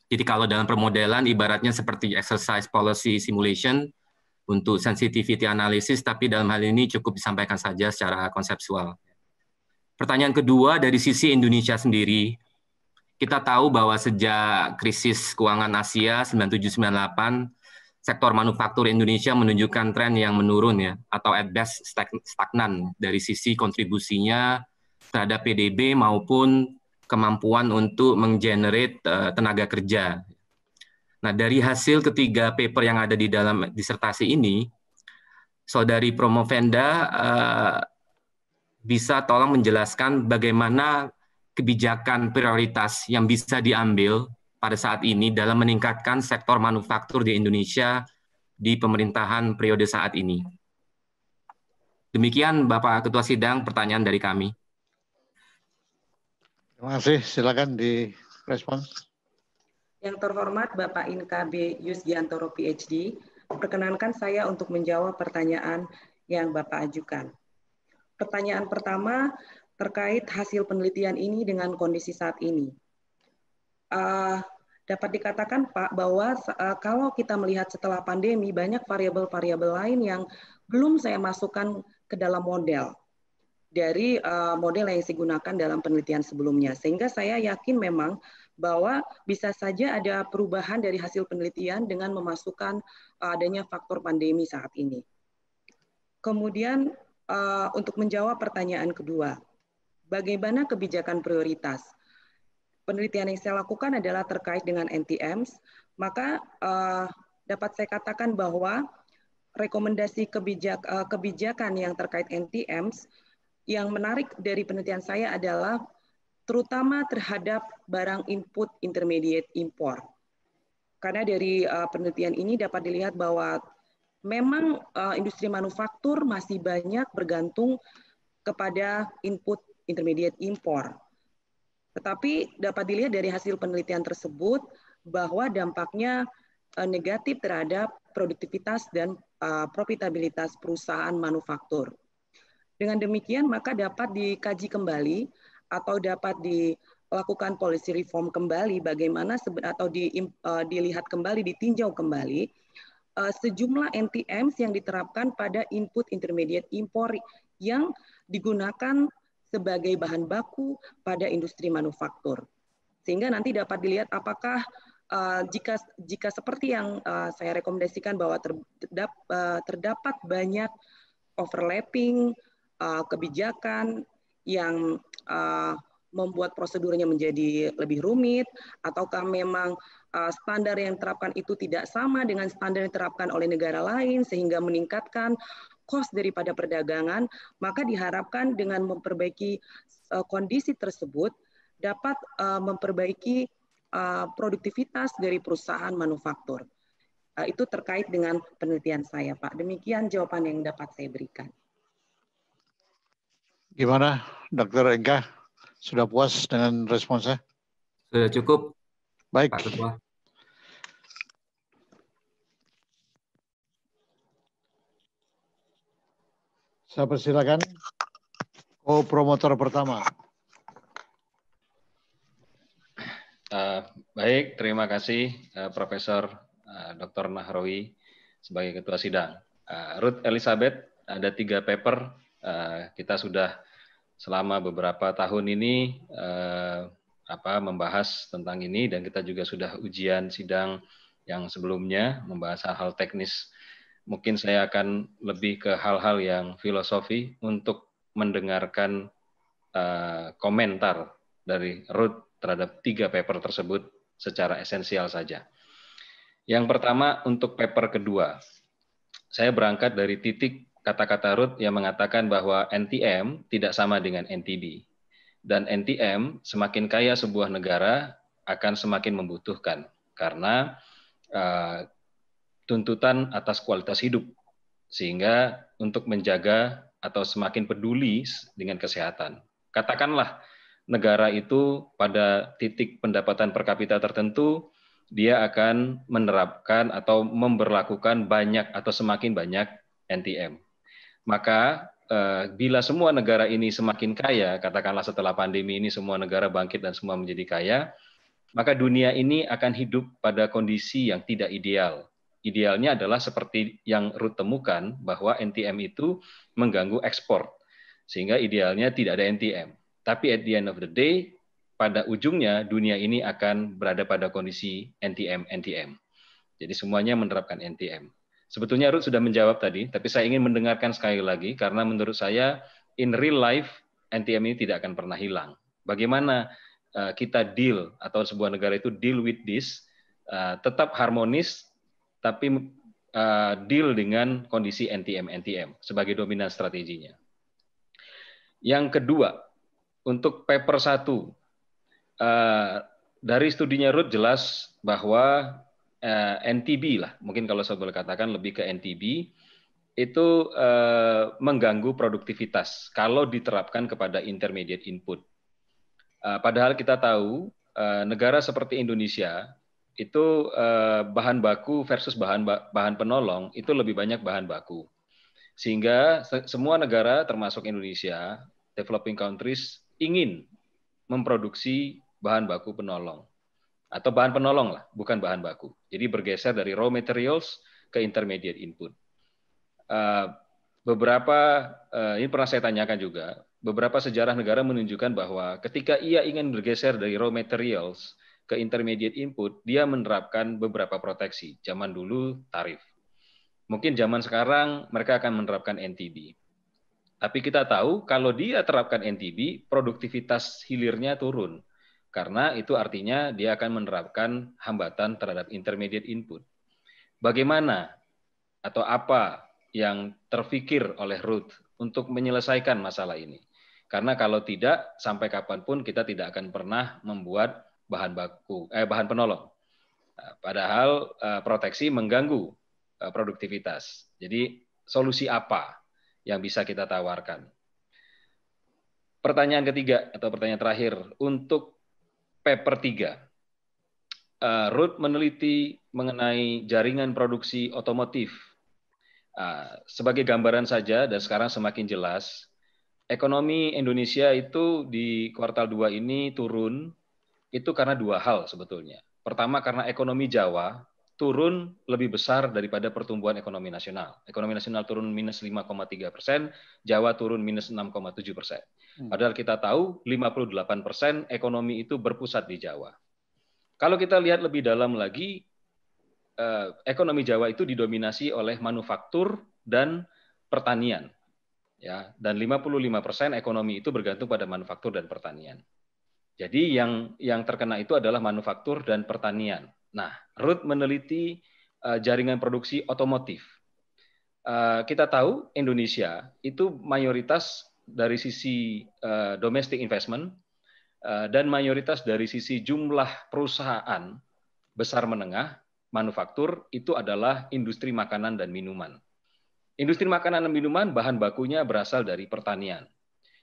Jadi kalau dalam permodelan ibaratnya seperti exercise policy simulation untuk sensitivity analysis, tapi dalam hal ini cukup disampaikan saja secara konseptual. Pertanyaan kedua, dari sisi Indonesia sendiri, kita tahu bahwa sejak krisis keuangan Asia 97-98, sektor manufaktur Indonesia menunjukkan tren yang menurun ya, atau at best stagnan dari sisi kontribusinya terhadap PDB maupun kemampuan untuk menggenerate tenaga kerja. Nah, dari hasil ketiga paper yang ada di dalam disertasi ini, Saudari Promovenda bisa tolong menjelaskan bagaimana kebijakan prioritas yang bisa diambil pada saat ini dalam meningkatkan sektor manufaktur di Indonesia di pemerintahan periode saat ini. Demikian Bapak Ketua Sidang, pertanyaan dari kami. Terima kasih, silakan direspon. Yang terhormat Bapak Inka B. Yusgiantoro PhD, perkenankan saya untuk menjawab pertanyaan yang Bapak ajukan. Pertanyaan pertama terkait hasil penelitian ini dengan kondisi saat ini. Dapat dikatakan Pak bahwa kalau kita melihat setelah pandemi banyak variabel-variabel lain yang belum saya masukkan ke dalam model dari model yang saya gunakan dalam penelitian sebelumnya, sehingga saya yakin memang bahwa bisa saja ada perubahan dari hasil penelitian dengan memasukkan adanya faktor pandemi saat ini. Kemudian untuk menjawab pertanyaan kedua, bagaimana kebijakan prioritas? Penelitian yang saya lakukan adalah terkait dengan NTMs, maka dapat saya katakan bahwa rekomendasi kebijakan yang terkait NTMs yang menarik dari penelitian saya adalah terutama terhadap barang input intermediate import. Karena dari penelitian ini dapat dilihat bahwa memang industri manufaktur masih banyak bergantung kepada input intermediate import. Tetapi dapat dilihat dari hasil penelitian tersebut bahwa dampaknya negatif terhadap produktivitas dan profitabilitas perusahaan manufaktur. Dengan demikian maka dapat dikaji kembali atau dapat dilakukan policy reform kembali bagaimana atau dilihat kembali, ditinjau kembali sejumlah NTMs yang diterapkan pada input intermediate import yang digunakan sebagai bahan baku pada industri manufaktur. Sehingga nanti dapat dilihat apakah jika seperti yang saya rekomendasikan bahwa terdapat banyak overlapping kebijakan yang membuat prosedurnya menjadi lebih rumit, ataukah memang standar yang diterapkan itu tidak sama dengan standar yang diterapkan oleh negara lain sehingga meningkatkan cost daripada perdagangan, maka diharapkan dengan memperbaiki kondisi tersebut dapat memperbaiki produktivitas dari perusahaan manufaktur. Itu terkait dengan penelitian saya, Pak. Demikian jawaban yang dapat saya berikan. Gimana, Dr. Inka? Sudah puas dengan responsnya? Sudah cukup. Baik. Pak Ketua. Saya persilakan co-promotor pertama. Baik, terima kasih Profesor Dr. Nahrawi sebagai Ketua Sidang. Ruth Elizabeth, ada 3 paper, kita sudah selama beberapa tahun ini membahas tentang ini, dan kita juga sudah ujian sidang yang sebelumnya membahas hal-hal teknis. Mungkin saya akan lebih ke hal-hal yang filosofi untuk mendengarkan komentar dari Ruth terhadap 3 paper tersebut secara esensial saja. Yang pertama untuk paper kedua, saya berangkat dari titik kata-kata Ruth yang mengatakan bahwa NTM tidak sama dengan NTB. Dan NTM, semakin kaya sebuah negara akan semakin membutuhkan. Karena tuntutan atas kualitas hidup. Sehingga untuk menjaga atau semakin peduli dengan kesehatan. Katakanlah negara itu pada titik pendapatan per kapita tertentu, dia akan menerapkan atau memberlakukan banyak atau semakin banyak NTM. Maka bila semua negara ini semakin kaya, katakanlah setelah pandemi ini semua negara bangkit dan semua menjadi kaya, maka dunia ini akan hidup pada kondisi yang tidak ideal. Idealnya adalah seperti yang Ruth temukan, bahwa NTM itu mengganggu ekspor. Sehingga idealnya tidak ada NTM. Tapi at the end of the day, pada ujungnya dunia ini akan berada pada kondisi NTM. Jadi semuanya menerapkan NTM. Sebetulnya Ruth sudah menjawab tadi, tapi saya ingin mendengarkan sekali lagi, karena menurut saya in real life NTM ini tidak akan pernah hilang. Bagaimana kita deal atau sebuah negara itu deal with this, tetap harmonis, tapi deal dengan kondisi NTM sebagai dominan strateginya. Yang kedua, untuk paper 1, dari studinya Ruth jelas bahwa NTB lah, mungkin kalau saya boleh katakan lebih ke NTB, itu mengganggu produktivitas kalau diterapkan kepada intermediate input. Padahal kita tahu negara seperti Indonesia itu bahan baku versus bahan penolong itu lebih banyak bahan baku. Sehingga semua negara termasuk Indonesia, developing countries, ingin memproduksi bahan baku penolong. Atau bahan penolong lah, bukan bahan baku. Jadi bergeser dari raw materials ke intermediate input. Ini pernah saya tanyakan juga, beberapa sejarah negara menunjukkan bahwa ketika ia ingin bergeser dari raw materials ke intermediate input, dia menerapkan beberapa proteksi. Zaman dulu tarif. Mungkin zaman sekarang mereka akan menerapkan NTB. Tapi kita tahu kalau dia terapkan NTB, produktivitas hilirnya turun. Karena itu artinya dia akan menerapkan hambatan terhadap intermediate input. Bagaimana atau apa yang terfikir oleh Ruth untuk menyelesaikan masalah ini? Karena kalau tidak, sampai kapanpun kita tidak akan pernah membuat bahan penolong. Padahal proteksi mengganggu produktivitas. Jadi solusi apa yang bisa kita tawarkan? Pertanyaan ketiga atau pertanyaan terakhir untuk paper 3. Ruth meneliti mengenai jaringan produksi otomotif. Sebagai gambaran saja dan sekarang semakin jelas, ekonomi Indonesia itu di kuartal 2 ini turun itu karena dua hal sebetulnya. Pertama karena ekonomi Jawa turun lebih besar daripada pertumbuhan ekonomi nasional. Ekonomi nasional turun minus 5,3%, Jawa turun minus 6,7%. Padahal kita tahu 58% ekonomi itu berpusat di Jawa. Kalau kita lihat lebih dalam lagi, ekonomi Jawa itu didominasi oleh manufaktur dan pertanian. Ya, dan 55% ekonomi itu bergantung pada manufaktur dan pertanian. Jadi yang terkena itu adalah manufaktur dan pertanian. Nah, Ruth meneliti jaringan produksi otomotif. Kita tahu Indonesia itu mayoritas dari sisi domestic investment dan mayoritas dari sisi jumlah perusahaan besar menengah manufaktur itu adalah industri makanan dan minuman. Industri makanan dan minuman bahan bakunya berasal dari pertanian.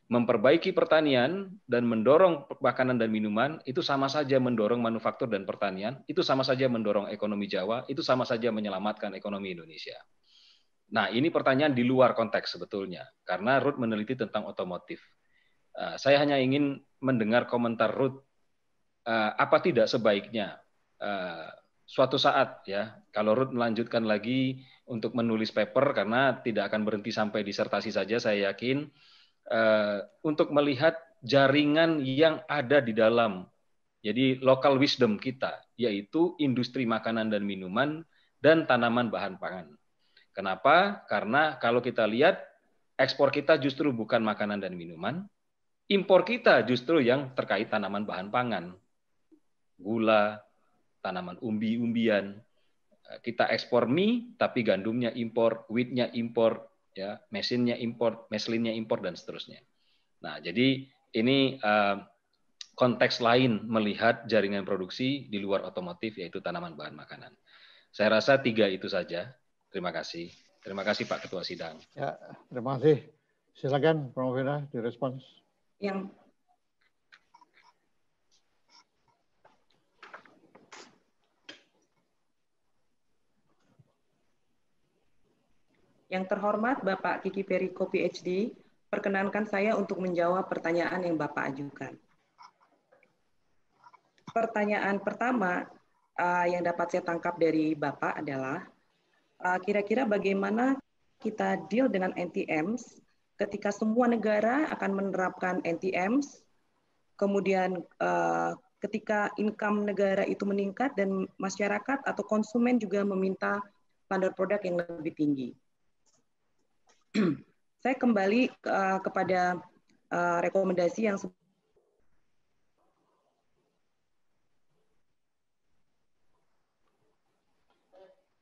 Memperbaiki pertanian dan mendorong makanan dan minuman itu sama saja mendorong manufaktur dan pertanian, itu sama saja mendorong ekonomi Jawa, itu sama saja menyelamatkan ekonomi Indonesia. Nah, ini pertanyaan di luar konteks sebetulnya, karena Ruth meneliti tentang otomotif. Saya hanya ingin mendengar komentar Ruth, apa tidak sebaiknya suatu saat ya, kalau Ruth melanjutkan lagi untuk menulis paper, karena tidak akan berhenti sampai disertasi saja, saya yakin, untuk melihat jaringan yang ada di dalam, jadi local wisdom kita, yaitu industri makanan dan minuman dan tanaman bahan pangan. Kenapa? Karena kalau kita lihat, ekspor kita justru bukan makanan dan minuman, impor kita justru yang terkait tanaman bahan pangan. Gula, tanaman umbi-umbian. Kita ekspor mie, tapi gandumnya impor, wheatnya impor, ya, mesinnya impor, meslinnya impor dan seterusnya. Nah, jadi ini konteks lain melihat jaringan produksi di luar otomotif, yaitu tanaman bahan makanan. Saya rasa 3 itu saja. Terima kasih. Terima kasih Pak Ketua Sidang. Ya, terima kasih. Silakan Prof. Vena direspons. Yang terhormat Bapak Kiki Periko, PhD, perkenankan saya untuk menjawab pertanyaan yang Bapak ajukan. Pertanyaan pertama yang dapat saya tangkap dari Bapak adalah, kira-kira bagaimana kita deal dengan NTMs ketika semua negara akan menerapkan NTMs, kemudian ketika income negara itu meningkat dan masyarakat atau konsumen juga meminta standar produk yang lebih tinggi. Saya kembali kepada rekomendasi yang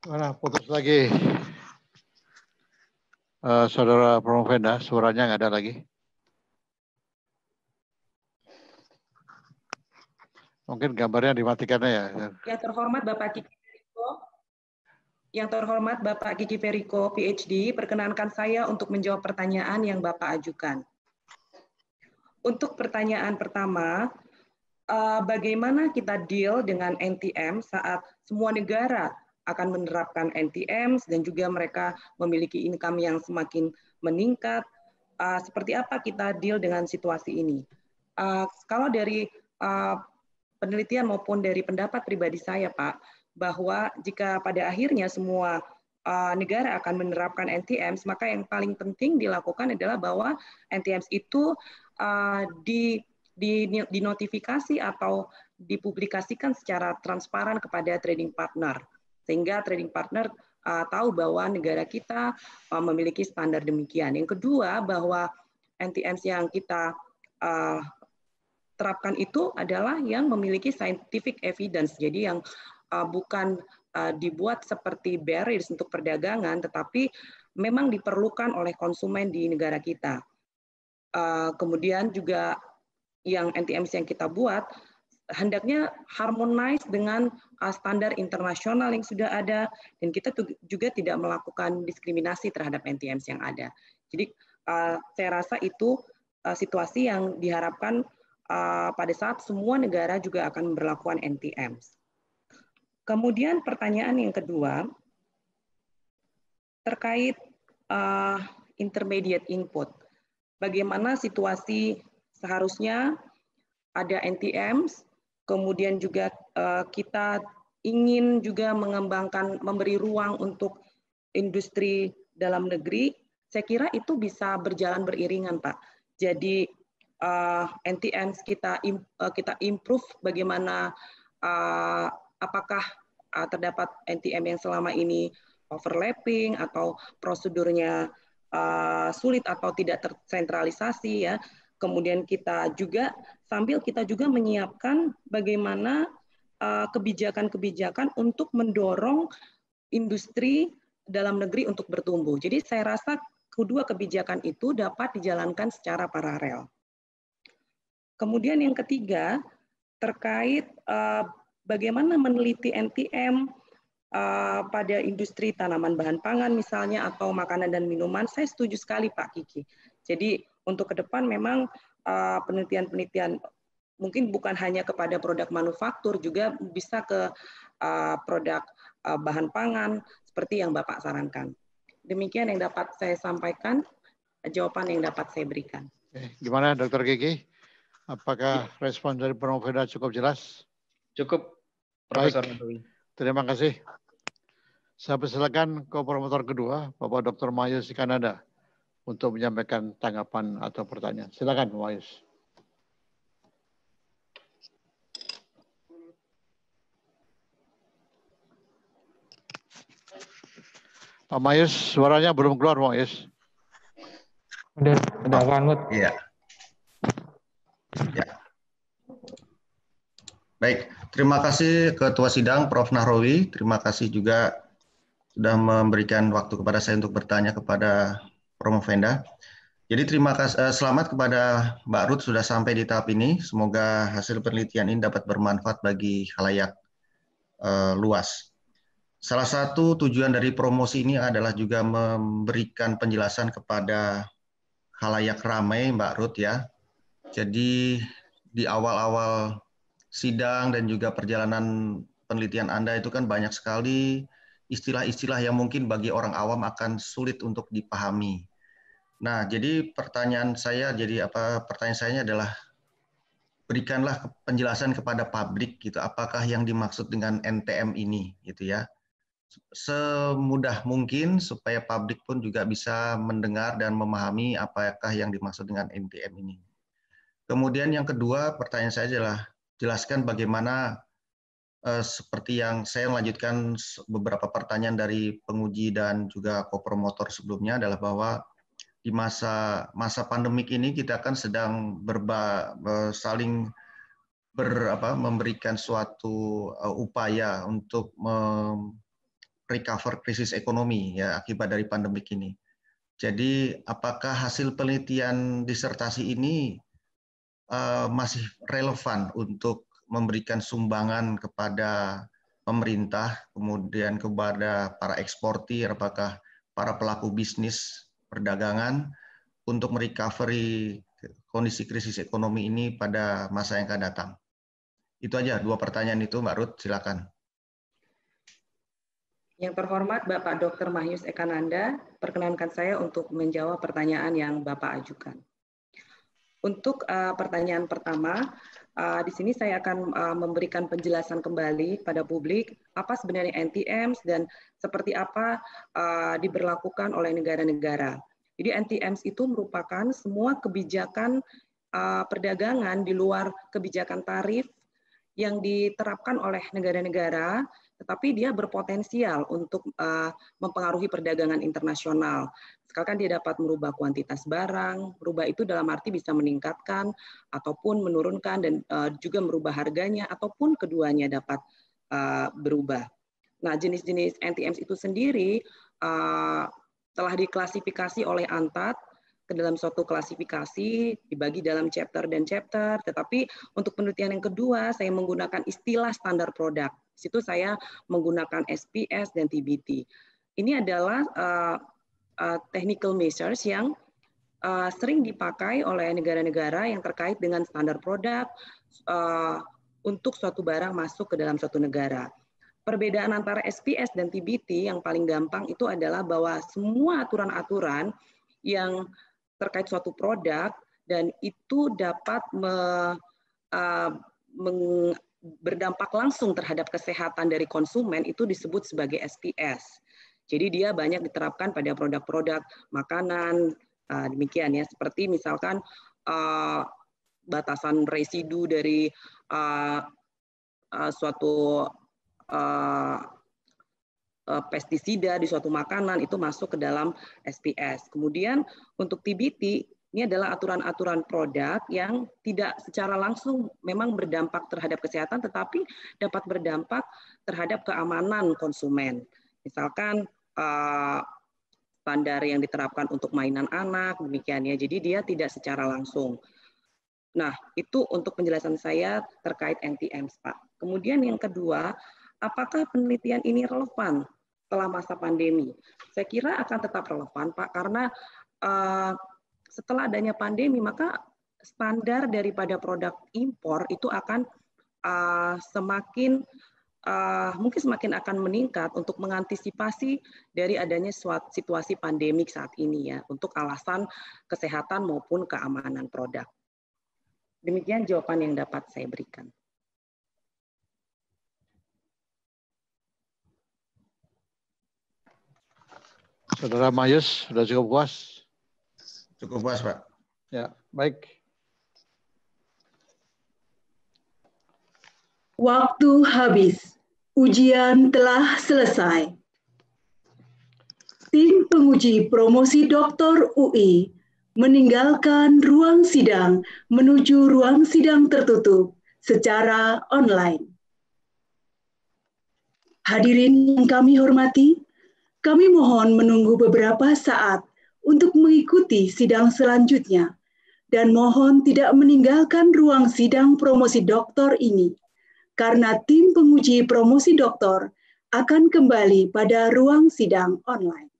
Mana putus lagi, Saudara Prof. Vena, suaranya nggak ada lagi. Mungkin gambarnya dimatikan ya. Yang terhormat Bapak Kiki Periko, Kiki Periko, PhD, perkenankan saya untuk menjawab pertanyaan yang Bapak ajukan. Untuk pertanyaan pertama, bagaimana kita deal dengan NTM saat semua negara akan menerapkan NTMs dan juga mereka memiliki income yang semakin meningkat. Seperti apa kita deal dengan situasi ini? Kalau dari penelitian maupun dari pendapat pribadi saya, Pak, bahwa jika pada akhirnya semua negara akan menerapkan NTMs, maka yang paling penting dilakukan adalah bahwa NTMs itu dinotifikasi atau dipublikasikan secara transparan kepada trading partner, sehingga trading partner tahu bahwa negara kita memiliki standar demikian. Yang kedua, bahwa NTMs yang kita terapkan itu adalah yang memiliki scientific evidence, jadi yang bukan dibuat seperti barriers untuk perdagangan, tetapi memang diperlukan oleh konsumen di negara kita. Kemudian juga yang NTMs yang kita buat hendaknya harmonize dengan standar internasional yang sudah ada, dan kita juga tidak melakukan diskriminasi terhadap NTMs yang ada. Jadi saya rasa itu situasi yang diharapkan pada saat semua negara juga akan memberlakukan NTMs. Kemudian pertanyaan yang kedua terkait intermediate input. Bagaimana situasi seharusnya ada NTMs, kemudian juga kita ingin juga mengembangkan, memberi ruang untuk industri dalam negeri, saya kira itu bisa berjalan beriringan, Pak. Jadi NTMs kita improve bagaimana, apakah terdapat NTM yang selama ini overlapping atau prosedurnya sulit atau tidak tersentralisasi ya. Kemudian kita juga sambil kita juga menyiapkan bagaimana kebijakan-kebijakan untuk mendorong industri dalam negeri untuk bertumbuh. Jadi saya rasa kedua kebijakan itu dapat dijalankan secara paralel. Kemudian yang ketiga terkait bagaimana meneliti NTM pada industri tanaman bahan pangan misalnya atau makanan dan minuman, saya setuju sekali Pak Kiki. Jadi untuk ke depan memang penelitian-penelitian mungkin bukan hanya kepada produk manufaktur, juga bisa ke produk bahan pangan seperti yang Bapak sarankan. Demikian yang dapat saya sampaikan, jawaban yang dapat saya berikan. Gimana Dr. Kiki? Apakah respon dari Prof. Vena cukup jelas? Cukup, Profesor Nahrawi. Terima kasih. Saya persilakan kooperator kedua, Bapak Dr. Mayus Kanada, untuk menyampaikan tanggapan atau pertanyaan. Silakan, Pak Mayus. Pak Mayus, suaranya belum keluar, Pak Mayus. Udah kanut. Iya. Ya. Baik, terima kasih Ketua Sidang Prof. Nahrawi. Terima kasih juga sudah memberikan waktu kepada saya untuk bertanya kepada Prof. Venda. Jadi terima kasih, selamat kepada Mbak Ruth sudah sampai di tahap ini. Semoga hasil penelitian ini dapat bermanfaat bagi khalayak luas. Salah satu tujuan dari promosi ini adalah juga memberikan penjelasan kepada khalayak ramai, Mbak Ruth ya. Jadi di awal-awal sidang dan juga perjalanan penelitian Anda itu kan banyak sekali istilah-istilah yang mungkin bagi orang awam akan sulit untuk dipahami. Nah, jadi pertanyaan saya adalah berikanlah penjelasan kepada publik gitu, apakah yang dimaksud dengan NTM ini gitu ya. Semudah mungkin supaya publik pun juga bisa mendengar dan memahami apakah yang dimaksud dengan NTM ini. Kemudian yang kedua, pertanyaan saya adalah jelaskan bagaimana seperti yang saya melanjutkan beberapa pertanyaan dari penguji dan juga kopromotor sebelumnya adalah bahwa di masa pandemik ini kita kan sedang saling memberikan suatu upaya untuk recover krisis ekonomi ya akibat dari pandemik ini. Jadi apakah hasil penelitian disertasi ini masih relevan untuk memberikan sumbangan kepada pemerintah, kemudian kepada para eksportir, apakah para pelaku bisnis perdagangan untuk merecovery kondisi krisis ekonomi ini pada masa yang akan datang. Itu aja dua pertanyaan itu, Mbak Ruth, silakan. Yang terhormat Bapak Dr. Mahyus Ekananda, perkenankan saya untuk menjawab pertanyaan yang Bapak ajukan. Untuk pertanyaan pertama, di sini saya akan memberikan penjelasan kembali pada publik apa sebenarnya NTMs dan seperti apa diberlakukan oleh negara-negara. Jadi NTMs itu merupakan semua kebijakan perdagangan di luar kebijakan tarif yang diterapkan oleh negara-negara, tetapi dia berpotensial untuk mempengaruhi perdagangan internasional. Misalkan dia dapat merubah kuantitas barang, merubah itu dalam arti bisa meningkatkan ataupun menurunkan dan juga merubah harganya ataupun keduanya dapat berubah. Nah, jenis-jenis NTMs itu sendiri telah diklasifikasi oleh ANTAD ke dalam suatu klasifikasi, dibagi dalam chapter dan chapter, tetapi untuk penelitian yang kedua, saya menggunakan istilah standar produk. Di situ saya menggunakan SPS dan TBT. Ini adalah technical measures yang sering dipakai oleh negara-negara yang terkait dengan standar produk untuk suatu barang masuk ke dalam suatu negara. Perbedaan antara SPS dan TBT yang paling gampang itu adalah bahwa semua aturan-aturan yang terkait suatu produk dan itu dapat berdampak langsung terhadap kesehatan dari konsumen itu disebut sebagai SPS. Jadi dia banyak diterapkan pada produk-produk makanan, demikian ya, seperti misalkan batasan residu dari suatu pestisida di suatu makanan itu masuk ke dalam SPS. Kemudian untuk TBT ini adalah aturan-aturan produk yang tidak secara langsung memang berdampak terhadap kesehatan, tetapi dapat berdampak terhadap keamanan konsumen. Misalkan standar yang diterapkan untuk mainan anak, demikian ya. Jadi dia tidak secara langsung. Nah, itu untuk penjelasan saya terkait NTMs, Pak. Kemudian yang kedua, apakah penelitian ini relevan setelah masa pandemi? Saya kira akan tetap relevan, Pak, karena setelah adanya pandemi, maka standar daripada produk impor itu akan mungkin semakin akan meningkat untuk mengantisipasi dari adanya situasi pandemik saat ini ya, untuk alasan kesehatan maupun keamanan produk. Demikian jawaban yang dapat saya berikan. Saudara Mahyus, sudah cukup puas? Cukup puas, Pak. Ya, baik. Waktu habis. Ujian telah selesai. Tim penguji promosi Doktor UI meninggalkan ruang sidang menuju ruang sidang tertutup secara online. Hadirin yang kami hormati, kami mohon menunggu beberapa saat untuk mengikuti sidang selanjutnya dan mohon tidak meninggalkan ruang sidang promosi doktor ini karena tim penguji promosi doktor akan kembali pada ruang sidang online.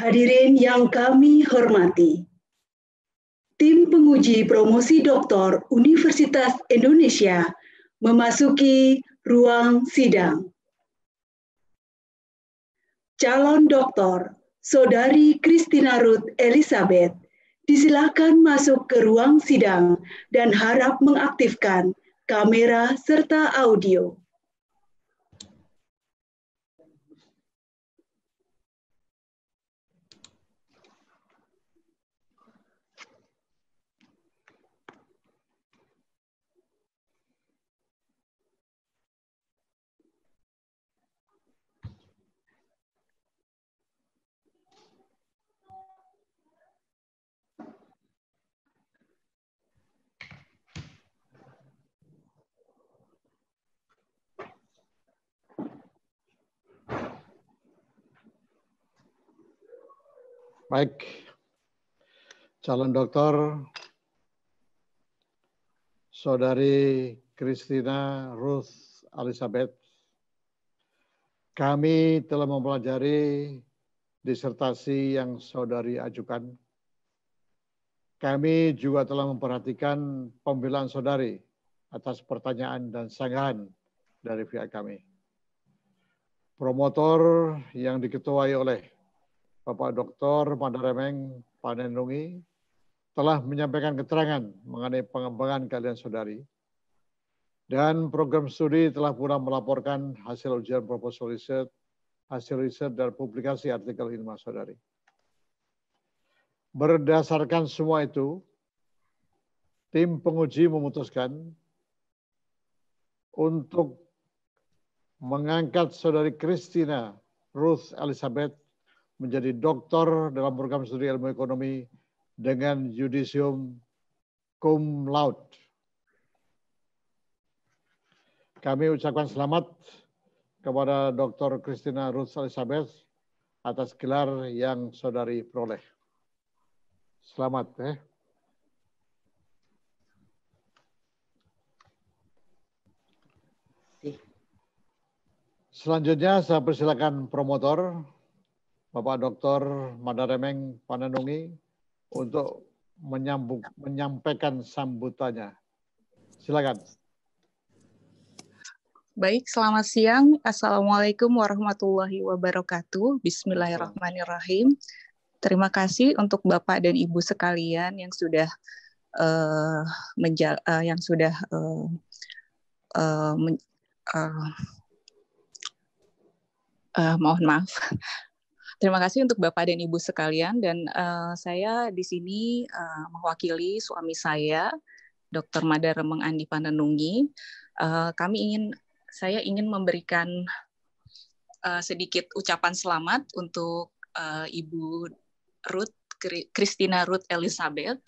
Hadirin yang kami hormati, tim penguji promosi doktor Universitas Indonesia memasuki ruang sidang. Calon doktor Saudari Christina Ruth Elizabeth disilakan masuk ke ruang sidang dan harap mengaktifkan kamera serta audio. Baik, calon doktor Saudari Christina Ruth Elizabeth, kami telah mempelajari disertasi yang saudari ajukan. Kami juga telah memperhatikan pembelaan saudari atas pertanyaan dan sanggahan dari pihak kami. Promotor yang diketuai oleh Bapak Dr. Madaremeng Panenungi telah menyampaikan keterangan mengenai pengembangan keahlian saudari, dan program studi telah pula melaporkan hasil ujian proposal riset, hasil riset dan publikasi artikel ilmiah saudari. Berdasarkan semua itu, tim penguji memutuskan untuk mengangkat saudari Christina Ruth Elizabeth menjadi doktor dalam program studi ilmu ekonomi dengan yudisium cum laude. Kami ucapkan selamat kepada Dr. Christina Ruth Elizabeth atas gelar yang saudari peroleh. Selamat. Selanjutnya saya persilakan promotor Bapak Dr. Madaremeng Panenungi untuk menyampaikan sambutannya. Silakan. Baik, selamat siang. Assalamualaikum warahmatullahi wabarakatuh. Bismillahirrahmanirrahim. Terima kasih untuk Bapak dan Ibu sekalian yang sudah mohon maaf. Terima kasih untuk Bapak dan Ibu sekalian, dan saya di sini mewakili suami saya, Dr. Madaremeng Andi Panenungi. Saya ingin memberikan sedikit ucapan selamat untuk Ibu Christina Ruth Elizabeth.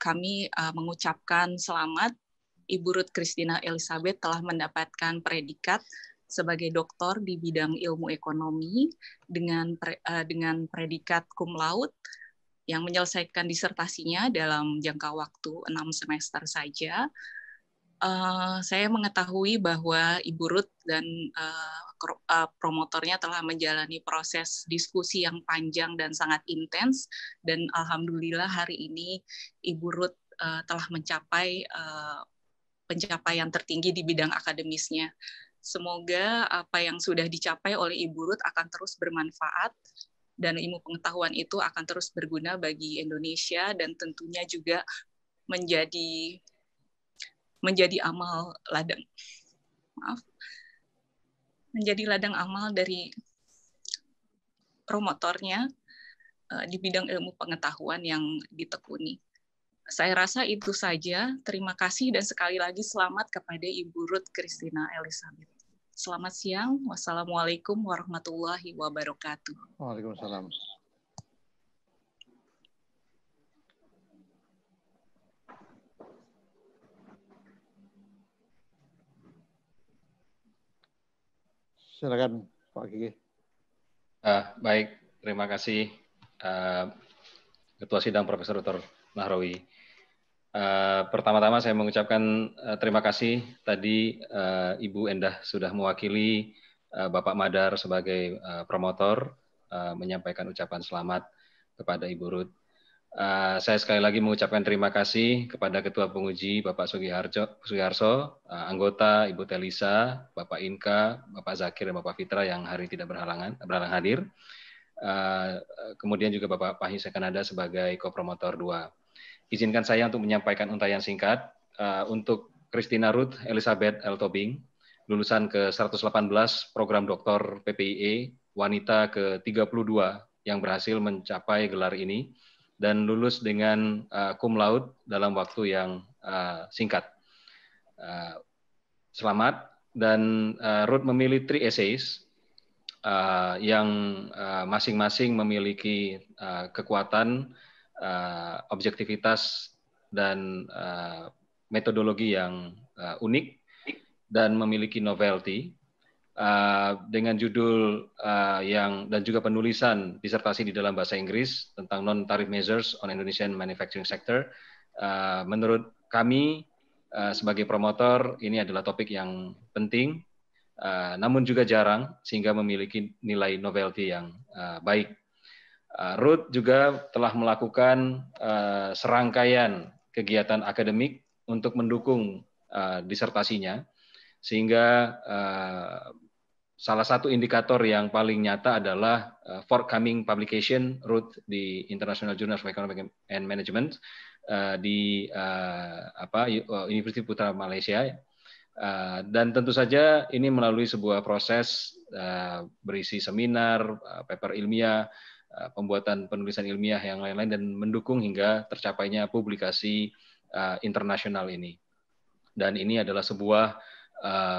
Kami mengucapkan selamat Ibu Ruth Christina Elizabeth telah mendapatkan predikat sebagai doktor di bidang ilmu ekonomi dengan predikat cum laude yang menyelesaikan disertasinya dalam jangka waktu 6 semester saja. Saya mengetahui bahwa Ibu Ruth dan promotornya telah menjalani proses diskusi yang panjang dan sangat intens, dan alhamdulillah hari ini Ibu Ruth telah mencapai pencapaian tertinggi di bidang akademisnya. Semoga apa yang sudah dicapai oleh Ibu Ruth akan terus bermanfaat dan ilmu pengetahuan itu akan terus berguna bagi Indonesia dan tentunya juga menjadi ladang amal dari promotornya di bidang ilmu pengetahuan yang ditekuni. Saya rasa itu saja. Terima kasih dan sekali lagi selamat kepada Ibu Ruth Christina Elizabeth. Selamat siang. Wassalamualaikum warahmatullahi wabarakatuh. Waalaikumsalam. Silakan Pak Gigi. Baik, terima kasih Ketua Sidang Profesor Dr. Nahrawi. Pertama-tama saya mengucapkan terima kasih tadi Ibu Endah sudah mewakili Bapak Madar sebagai promotor menyampaikan ucapan selamat kepada Ibu Ruth. Saya sekali lagi mengucapkan terima kasih kepada Ketua Penguji Bapak Sugiharso, anggota Ibu Telisa, Bapak Inka, Bapak Zakir, dan Bapak Fitra yang hari tidak berhalang hadir. Kemudian juga Bapak Pahis Kanada sebagai kopromotor 2. Izinkan saya untuk menyampaikan untayan singkat untuk Christina Ruth Elizabeth L. Tobing, lulusan ke-118 program doktor PPIE, wanita ke-32 yang berhasil mencapai gelar ini, dan lulus dengan cum laude dalam waktu yang singkat. Selamat. Dan Ruth memilih 3 essays yang masing-masing memiliki kekuatan, objektivitas, dan metodologi yang unik dan memiliki novelty. Dengan judul dan juga penulisan disertasi di dalam bahasa Inggris tentang non-tariff measures on Indonesian manufacturing sector. Menurut kami sebagai promotor, ini adalah topik yang penting, namun juga jarang, sehingga memiliki nilai novelty yang baik. Ruth juga telah melakukan serangkaian kegiatan akademik untuk mendukung disertasinya, sehingga salah satu indikator yang paling nyata adalah forthcoming publication Ruth di International Journal of Economic and Management di University Putra Malaysia, dan tentu saja ini melalui sebuah proses berisi seminar, paper ilmiah, pembuatan penulisan ilmiah yang lain-lain, dan mendukung hingga tercapainya publikasi internasional ini. Dan ini adalah sebuah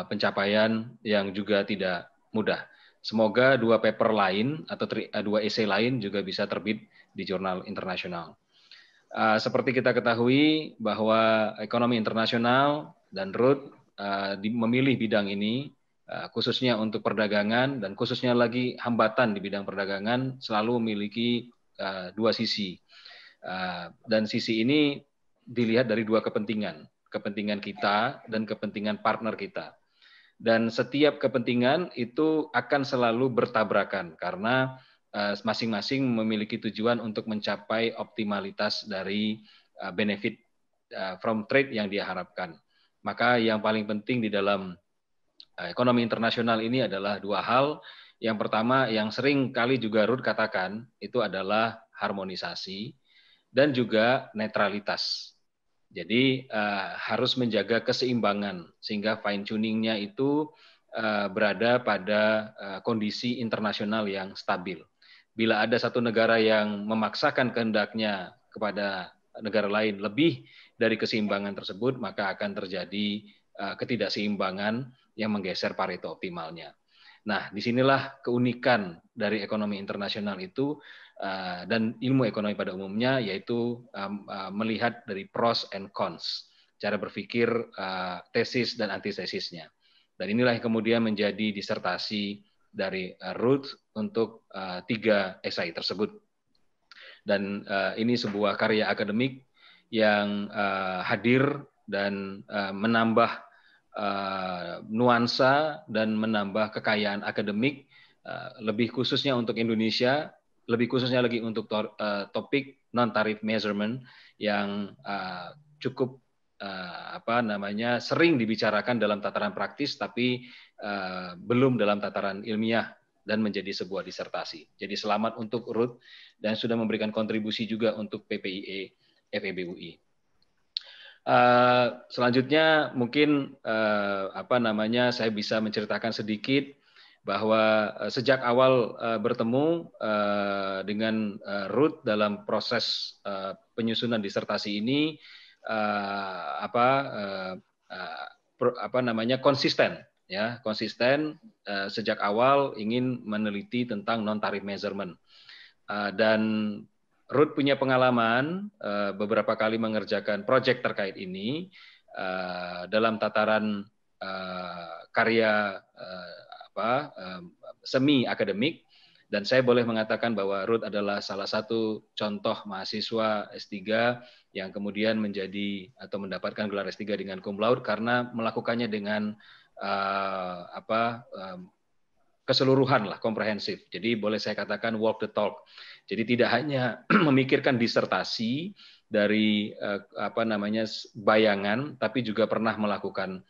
pencapaian yang juga tidak mudah. Semoga 2 paper lain atau 2 essay lain juga bisa terbit di jurnal internasional. Seperti kita ketahui bahwa ekonomi internasional dan Ruth memilih bidang ini khususnya untuk perdagangan, dan khususnya lagi hambatan di bidang perdagangan selalu memiliki 2 sisi. Dan sisi ini dilihat dari 2 kepentingan kita dan kepentingan partner kita. Dan setiap kepentingan itu akan selalu bertabrakan karena masing-masing memiliki tujuan untuk mencapai optimalitas dari benefit from trade yang dia harapkan. Maka yang paling penting di dalam ekonomi internasional ini adalah 2 hal. Yang pertama, yang sering kali juga Ruth katakan, itu adalah harmonisasi dan juga netralitas. Jadi harus menjaga keseimbangan sehingga fine tuningnya itu berada pada kondisi internasional yang stabil. Bila ada satu negara yang memaksakan kehendaknya kepada negara lain lebih dari keseimbangan tersebut, maka akan terjadi ketidakseimbangan yang menggeser Pareto optimalnya. Nah, disinilah keunikan dari ekonomi internasional itu dan ilmu ekonomi pada umumnya, yaitu melihat dari pros and cons, cara berpikir tesis dan antitesisnya. Dan inilah yang kemudian menjadi disertasi dari Ruth untuk 3 esai tersebut. Dan ini sebuah karya akademik yang hadir dan menambah nuansa dan menambah kekayaan akademik, lebih khususnya untuk Indonesia, lebih khususnya lagi untuk topik non-tarif measurement yang cukup sering dibicarakan dalam tataran praktis, tapi belum dalam tataran ilmiah dan menjadi sebuah disertasi. Jadi selamat untuk Ruth dan sudah memberikan kontribusi juga untuk PPIE FEB UI. Selanjutnya mungkin saya bisa menceritakan sedikit bahwa sejak awal bertemu dengan Ruth dalam proses penyusunan disertasi ini konsisten sejak awal ingin meneliti tentang non-tarif measurement, dan Ruth punya pengalaman beberapa kali mengerjakan proyek terkait ini dalam tataran karya semi akademik, dan saya boleh mengatakan bahwa Ruth adalah salah satu contoh mahasiswa S3 yang kemudian menjadi atau mendapatkan gelar S3 dengan cum laude karena melakukannya dengan keseluruhan lah, komprehensif. Jadi boleh saya katakan walk the talk. Jadi tidak hanya memikirkan disertasi dari bayangan, tapi juga pernah melakukan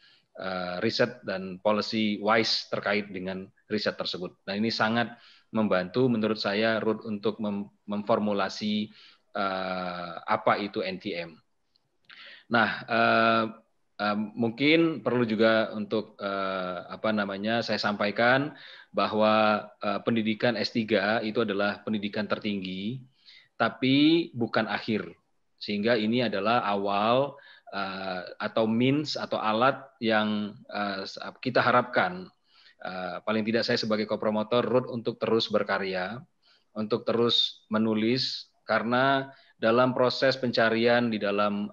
riset dan policy wise terkait dengan riset tersebut. Nah, ini sangat membantu menurut saya Ruth untuk memformulasi apa itu NTM. Nah, mungkin perlu juga untuk saya sampaikan bahwa pendidikan S3 itu adalah pendidikan tertinggi, tapi bukan akhir. Sehingga ini adalah awal atau means atau alat yang kita harapkan, paling tidak saya sebagai kopromotor Ruth untuk terus berkarya, untuk terus menulis, karena dalam proses pencarian di dalam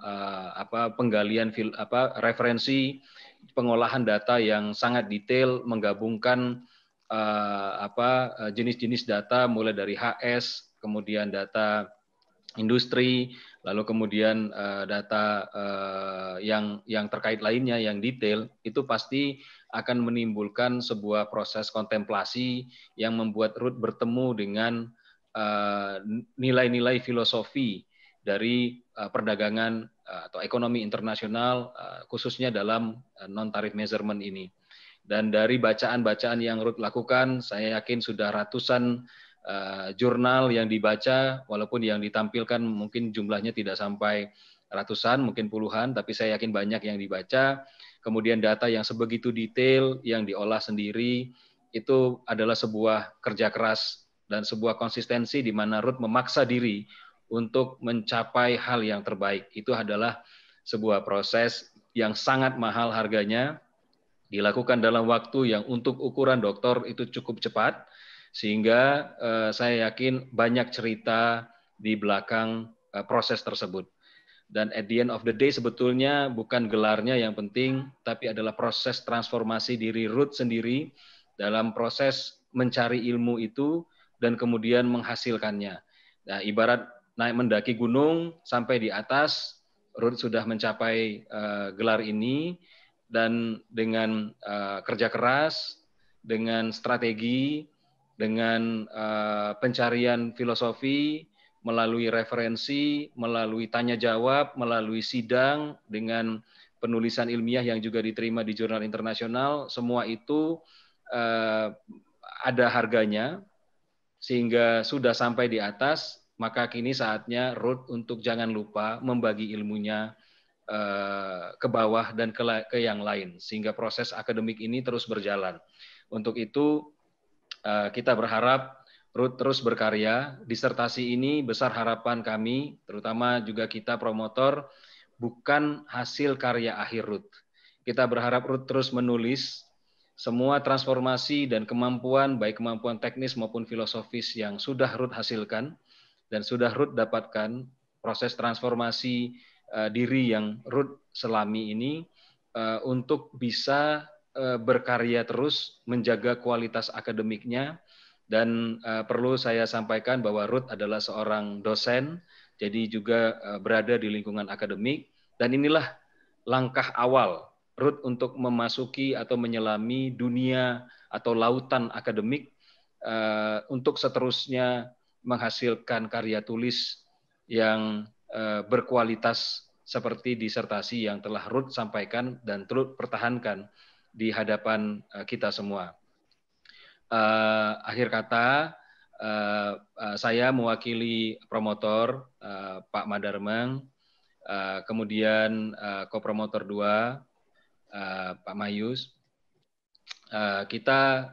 penggalian referensi, pengolahan data yang sangat detail, menggabungkan jenis-jenis data mulai dari HS, kemudian data industri, lalu kemudian data yang terkait lainnya yang detail, itu pasti akan menimbulkan sebuah proses kontemplasi yang membuat Ruth bertemu dengan nilai-nilai filosofi dari perdagangan atau ekonomi internasional, khususnya dalam non-tarif measurement ini. Dan dari bacaan-bacaan yang Ruth lakukan, saya yakin sudah ratusan jurnal yang dibaca, walaupun yang ditampilkan mungkin jumlahnya tidak sampai ratusan, mungkin puluhan, tapi saya yakin banyak yang dibaca. Kemudian data yang sebegitu detail, yang diolah sendiri, itu adalah sebuah kerja keras dan sebuah konsistensi di mana Ruth memaksa diri untuk mencapai hal yang terbaik. Itu adalah sebuah proses yang sangat mahal harganya, dilakukan dalam waktu yang untuk ukuran doktor itu cukup cepat, sehingga saya yakin banyak cerita di belakang proses tersebut. Dan at the end of the day sebetulnya bukan gelarnya yang penting, tapi adalah proses transformasi diri Ruth sendiri dalam proses mencari ilmu itu dan kemudian menghasilkannya. Nah, ibarat naik mendaki gunung sampai di atas, Ruth sudah mencapai gelar ini, dan dengan kerja keras, dengan strategi, dengan pencarian filosofi, melalui referensi, melalui tanya jawab, melalui sidang, dengan penulisan ilmiah yang juga diterima di jurnal internasional, semua itu ada harganya, sehingga sudah sampai di atas, maka kini saatnya Ruth untuk jangan lupa membagi ilmunya ke bawah dan ke yang lain, sehingga proses akademik ini terus berjalan. Untuk itu kita berharap Ruth terus berkarya. Disertasi ini besar harapan kami, terutama juga kita promotor, bukan hasil karya akhir Ruth. Kita berharap Ruth terus menulis semua transformasi dan kemampuan, baik kemampuan teknis maupun filosofis yang sudah Ruth hasilkan dan sudah Ruth dapatkan, proses transformasi diri yang Ruth selami ini untuk bisa berkarya terus, menjaga kualitas akademiknya. Dan perlu saya sampaikan bahwa Ruth adalah seorang dosen, jadi juga berada di lingkungan akademik, dan inilah langkah awal Ruth untuk memasuki atau menyelami dunia atau lautan akademik untuk seterusnya menghasilkan karya tulis yang berkualitas seperti disertasi yang telah Ruth sampaikan dan terus pertahankan di hadapan kita semua. Akhir kata, saya mewakili promotor Pak Madarmeng, kemudian kopromotor 2 Pak Mayus. Kita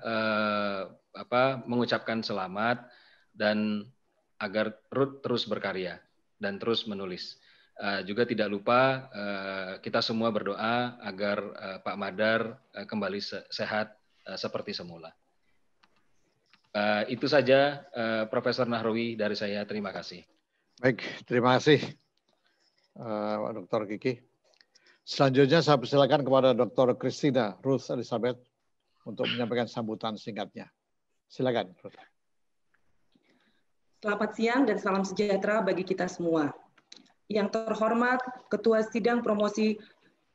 mengucapkan selamat dan agar Ruth terus berkarya dan terus menulis. Juga tidak lupa kita semua berdoa agar Pak Madar kembali sehat seperti semula. Itu saja Profesor Nahrawi dari saya. Terima kasih. Baik, terima kasih Dr. Kiki. Selanjutnya saya persilakan kepada Dr. Christina Ruth Elizabeth untuk menyampaikan sambutan singkatnya. Silakan, Ruth. Selamat siang dan salam sejahtera bagi kita semua. Yang terhormat Ketua Sidang Promosi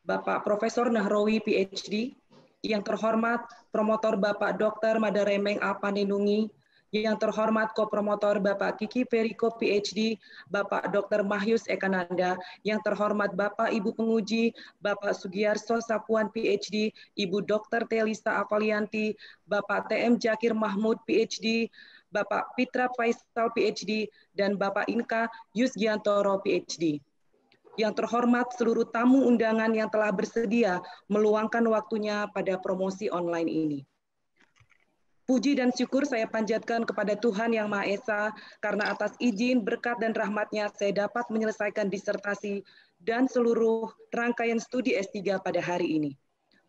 Bapak Profesor Nahrawi PhD, Yang terhormat Promotor Bapak Dr. Madaremeng A. Panenungi, yang terhormat Kopromotor Bapak Kiki Periko PhD, Bapak Dr. Mahyus Ekananda, yang terhormat Bapak Ibu Penguji, Bapak Sugiarso Sapuan PhD, Ibu Dr. Telisa Afalianti, Bapak TM Jakir Mahmud PhD, Bapak Pitra Faisal PhD, dan Bapak Inka Yusgiantoro PhD. Yang terhormat seluruh tamu undangan yang telah bersedia meluangkan waktunya pada promosi online ini. Puji dan syukur saya panjatkan kepada Tuhan Yang Maha Esa, karena atas izin, berkat, dan rahmat-Nya saya dapat menyelesaikan disertasi dan seluruh rangkaian studi S3 pada hari ini.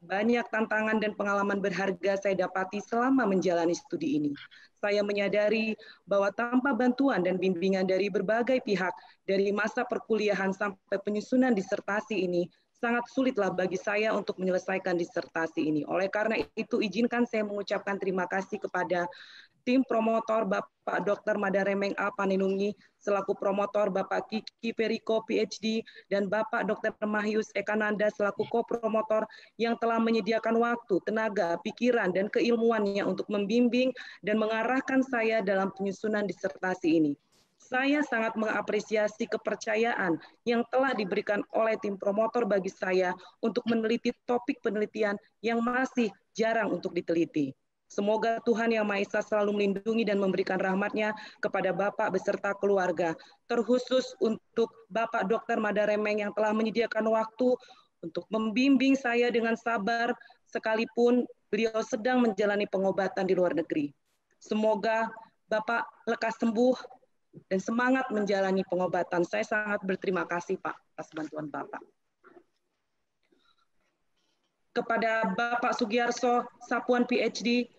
Banyak tantangan dan pengalaman berharga saya dapati selama menjalani studi ini. Saya menyadari bahwa tanpa bantuan dan bimbingan dari berbagai pihak, dari masa perkuliahan sampai penyusunan disertasi ini, sangat sulitlah bagi saya untuk menyelesaikan disertasi ini. Oleh karena itu, izinkan saya mengucapkan terima kasih kepada tim promotor Bapak Dr. Madaremeng A. Panenungi, selaku promotor Bapak Kiki Periko PhD, dan Bapak Dr. Mahyus Ekananda selaku kopromotor yang telah menyediakan waktu, tenaga, pikiran, dan keilmuannya untuk membimbing dan mengarahkan saya dalam penyusunan disertasi ini. Saya sangat mengapresiasi kepercayaan yang telah diberikan oleh tim promotor bagi saya untuk meneliti topik penelitian yang masih jarang untuk diteliti. Semoga Tuhan Yang Maha Esa selalu melindungi dan memberikan rahmat-Nya kepada Bapak beserta keluarga, terkhusus untuk Bapak Dr. Madaremeng yang telah menyediakan waktu untuk membimbing saya dengan sabar, sekalipun beliau sedang menjalani pengobatan di luar negeri. Semoga Bapak lekas sembuh dan semangat menjalani pengobatan. Saya sangat berterima kasih, Pak, atas bantuan Bapak. Kepada Bapak Sugiarso Sapuan PhD,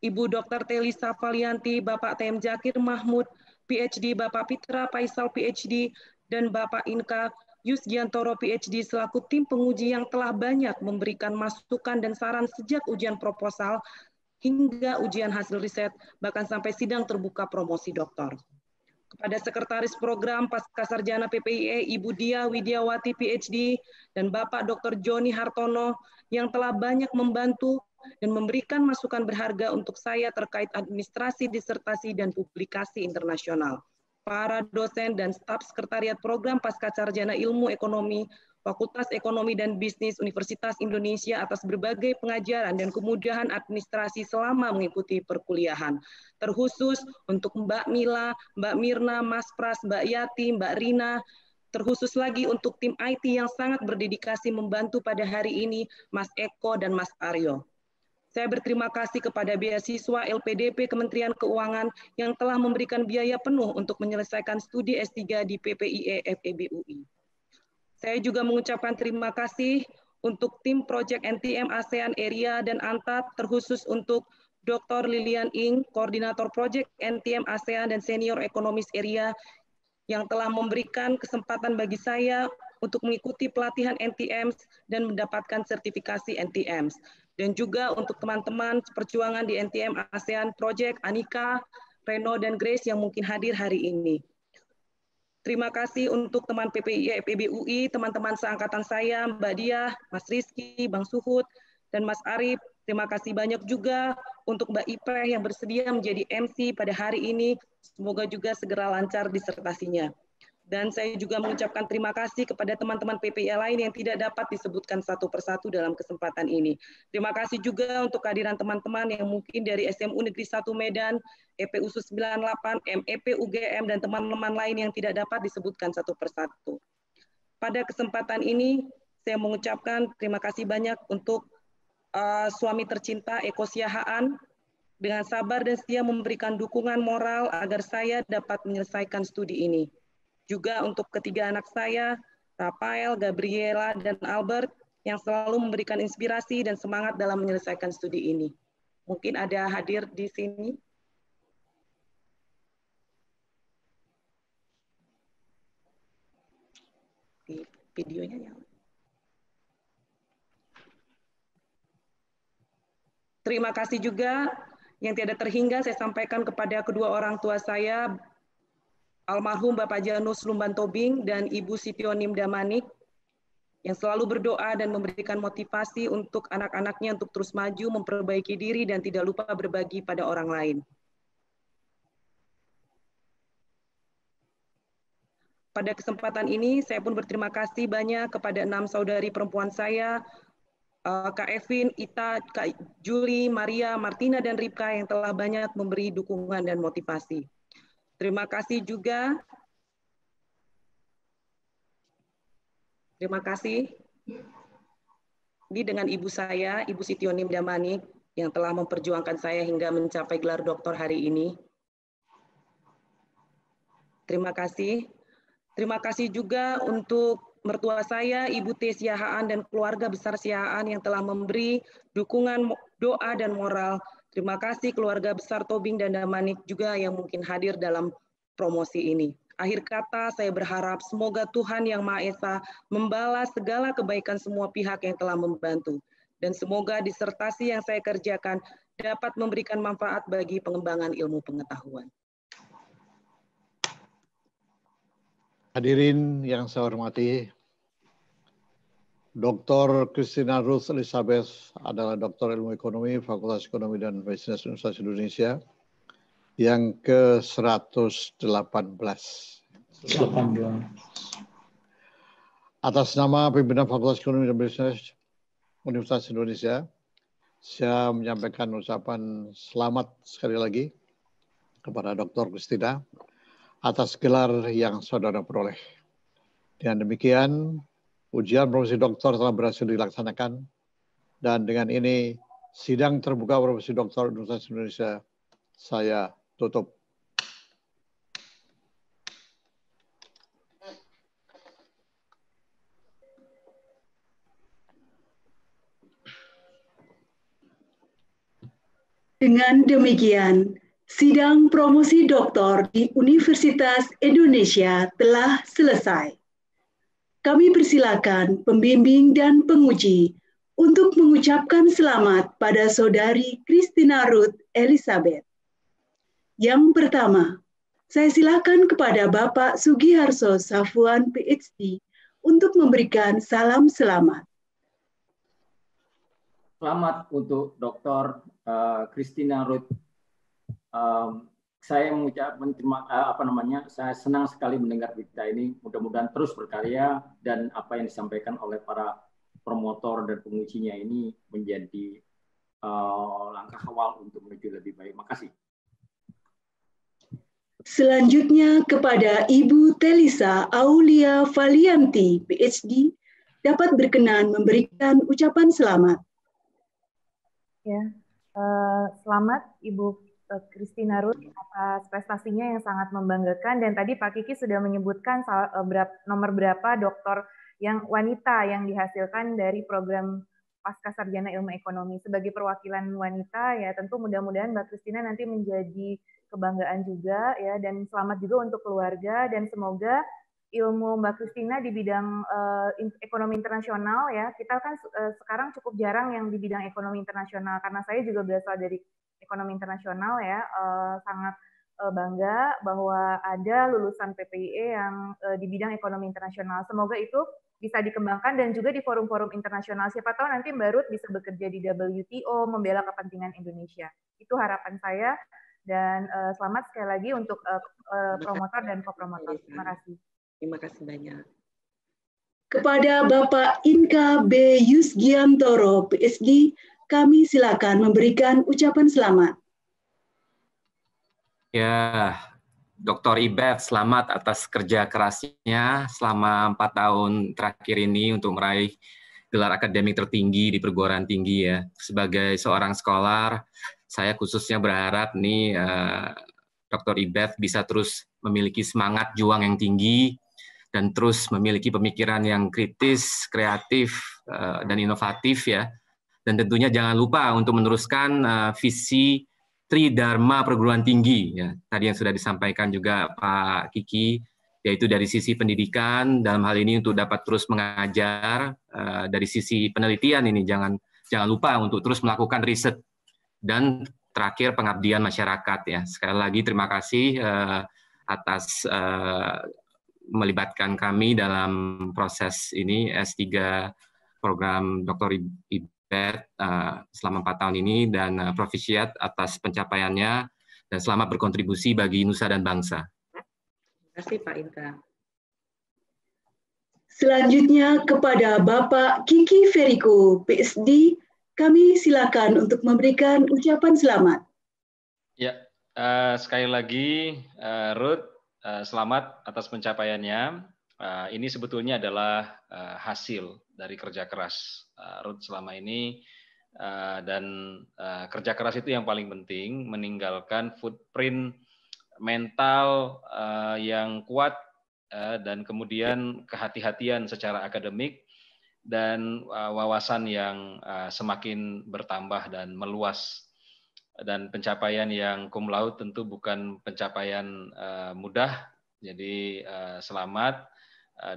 Ibu Dr. Telisa Afalianti, Bapak TM Jakir Mahmud PhD, Bapak Pitra Faisal PhD, dan Bapak Inka Yusgiantoro PhD selaku tim penguji yang telah banyak memberikan masukan dan saran sejak ujian proposal hingga ujian hasil riset, bahkan sampai sidang terbuka promosi doktor. Kepada Sekretaris Program Pascasarjana PPIE Ibu Dia Widiawati PhD dan Bapak Dr. Joni Hartono yang telah banyak membantu dan memberikan masukan berharga untuk saya terkait administrasi, disertasi, dan publikasi internasional. Para dosen dan staf Sekretariat Program Pascasarjana Ilmu Ekonomi Fakultas Ekonomi dan Bisnis Universitas Indonesia atas berbagai pengajaran dan kemudahan administrasi selama mengikuti perkuliahan. Terkhusus untuk Mbak Mila, Mbak Mirna, Mas Pras, Mbak Yati, Mbak Rina, terkhusus lagi untuk tim IT yang sangat berdedikasi membantu pada hari ini, Mas Eko dan Mas Aryo. Saya berterima kasih kepada beasiswa LPDP Kementerian Keuangan yang telah memberikan biaya penuh untuk menyelesaikan studi S3 di PPIE FEB UI. Saya juga mengucapkan terima kasih untuk tim Project NTM ASEAN Area dan ANTAD, terkhusus untuk Dr. Lilian Ing, Koordinator Project NTM ASEAN dan Senior Ekonomis Area, yang telah memberikan kesempatan bagi saya untuk mengikuti pelatihan NTMs dan mendapatkan sertifikasi NTMs. Dan juga untuk teman-teman perjuangan di NTM ASEAN Project, Anika, Reno, dan Grace yang mungkin hadir hari ini. Terima kasih untuk teman PPIE FEB UI, teman-teman seangkatan saya, Mbak Diah, Mas Rizky, Bang Suhud, dan Mas Arif. Terima kasih banyak juga untuk Mbak Ipeh yang bersedia menjadi MC pada hari ini. Semoga juga segera lancar disertasinya. Dan saya juga mengucapkan terima kasih kepada teman-teman PPIE lain yang tidak dapat disebutkan satu persatu dalam kesempatan ini. Terima kasih juga untuk kehadiran teman-teman yang mungkin dari SMU Negeri 1 Medan, EPUSU 98, MEP UGM, dan teman-teman lain yang tidak dapat disebutkan satu persatu. Pada kesempatan ini, saya mengucapkan terima kasih banyak untuk suami tercinta Eko Siahaan, dengan sabar dan setia memberikan dukungan moral agar saya dapat menyelesaikan studi ini. Juga untuk ketiga anak saya, Rafael, Gabriela, dan Albert, yang selalu memberikan inspirasi dan semangat dalam menyelesaikan studi ini. Mungkin ada hadir di sini. Di videonya nyala. Terima kasih juga yang tidak terhingga saya sampaikan kepada kedua orang tua saya, almarhum Bapak Janus Lumban Tobing dan Ibu Sitio Nimda Manik, yang selalu berdoa dan memberikan motivasi untuk anak-anaknya untuk terus maju, memperbaiki diri, dan tidak lupa berbagi pada orang lain. Pada kesempatan ini, saya pun berterima kasih banyak kepada 6 saudari perempuan saya, Kak Evin, Ita, Kak Juli, Maria, Martina, dan Ripka yang telah banyak memberi dukungan dan motivasi. Terima kasih juga. Terima kasih. Ini dengan ibu saya, Ibu Sitionim Damanik, yang telah memperjuangkan saya hingga mencapai gelar doktor hari ini. Terima kasih. Terima kasih juga untuk mertua saya, Ibu T. Siahaan, dan keluarga besar Siahaan yang telah memberi dukungan doa dan moral. Terima kasih keluarga besar Tobing dan Damanik juga yang mungkin hadir dalam promosi ini. Akhir kata, saya berharap semoga Tuhan Yang Maha Esa membalas segala kebaikan semua pihak yang telah membantu. Dan semoga disertasi yang saya kerjakan dapat memberikan manfaat bagi pengembangan ilmu pengetahuan. Hadirin yang saya hormati, Dr. Christina Ruth Elizabeth adalah Doktor Ilmu Ekonomi, Fakultas Ekonomi dan Bisnis Universitas Indonesia yang ke-118. Atas nama pimpinan Fakultas Ekonomi dan Bisnis Universitas Indonesia, saya menyampaikan ucapan selamat sekali lagi kepada Dr. Christina atas gelar yang saudara peroleh. Dengan demikian, ujian profesi doktor telah berhasil dilaksanakan, dan dengan ini sidang terbuka profesi doktor Universitas Indonesia saya tutup. Dengan demikian, sidang promosi doktor di Universitas Indonesia telah selesai. Kami persilakan pembimbing dan penguji untuk mengucapkan selamat pada Saudari Christina Ruth Elizabeth. Yang pertama, saya silakan kepada Bapak Sugiharso Safuan, PhD, untuk memberikan salam selamat. Selamat untuk Dr. Christina Ruth. Saya mengucapkan saya senang sekali mendengar berita ini. Mudah-mudahan terus berkarya dan apa yang disampaikan oleh para promotor dan pengujinya ini menjadi langkah awal untuk menuju lebih baik. Makasih. Selanjutnya kepada Ibu Telisa Aulia Valianti, PhD, dapat berkenan memberikan ucapan selamat. Ya, selamat Ibu Christina Ruth atas prestasinya yang sangat membanggakan, dan tadi Pak Kiki sudah menyebutkan nomor berapa doktor yang wanita yang dihasilkan dari program Pasca Sarjana Ilmu Ekonomi. Sebagai perwakilan wanita, ya tentu mudah-mudahan Mbak Christina nanti menjadi kebanggaan juga, ya, dan selamat juga untuk keluarga, dan semoga ilmu Mbak Christina di bidang ekonomi internasional, ya, kita kan sekarang cukup jarang yang di bidang ekonomi internasional, karena saya juga berasal dari ekonomi internasional, ya, sangat bangga bahwa ada lulusan PPIE yang di bidang ekonomi internasional. Semoga itu bisa dikembangkan dan juga di forum-forum internasional. Siapa tahu nanti Mbak Ruth bisa bekerja di WTO, membela kepentingan Indonesia. Itu harapan saya, dan selamat sekali lagi untuk promotor dan kopromotor. Terima kasih. Terima kasih banyak. Kepada Bapak Inka B. Yusgiantoro, PhD, kami silakan memberikan ucapan selamat. Ya, Dr. Ibeth, selamat atas kerja kerasnya selama 4 tahun terakhir ini untuk meraih gelar akademik tertinggi di perguruan tinggi, ya. Sebagai seorang scholar, saya khususnya berharap nih Dr. Ibeth bisa terus memiliki semangat juang yang tinggi dan terus memiliki pemikiran yang kritis, kreatif, dan inovatif, ya. Dan tentunya jangan lupa untuk meneruskan visi Tridharma perguruan tinggi, ya. Tadi yang sudah disampaikan juga Pak Kiki, yaitu dari sisi pendidikan, dalam hal ini untuk dapat terus mengajar, dari sisi penelitian ini jangan lupa untuk terus melakukan riset, dan terakhir pengabdian masyarakat, ya. Sekali lagi terima kasih atas melibatkan kami dalam proses ini S3 program Dr. IBET selama 4 tahun ini, dan Prof. Syed atas pencapaiannya dan selamat berkontribusi bagi nusa dan bangsa. Terima kasih Pak Indra. Selanjutnya kepada Bapak Kiki Feriko, PSD, kami silakan untuk memberikan ucapan selamat. Ya, sekali lagi Ruth, selamat atas pencapaiannya. Ini sebetulnya adalah hasil dari kerja keras Ruth selama ini, dan kerja keras itu yang paling penting, meninggalkan footprint mental yang kuat, dan kemudian kehati-hatian secara akademik, dan wawasan yang semakin bertambah dan meluas. Dan pencapaian yang cum laude tentu bukan pencapaian mudah, jadi selamat,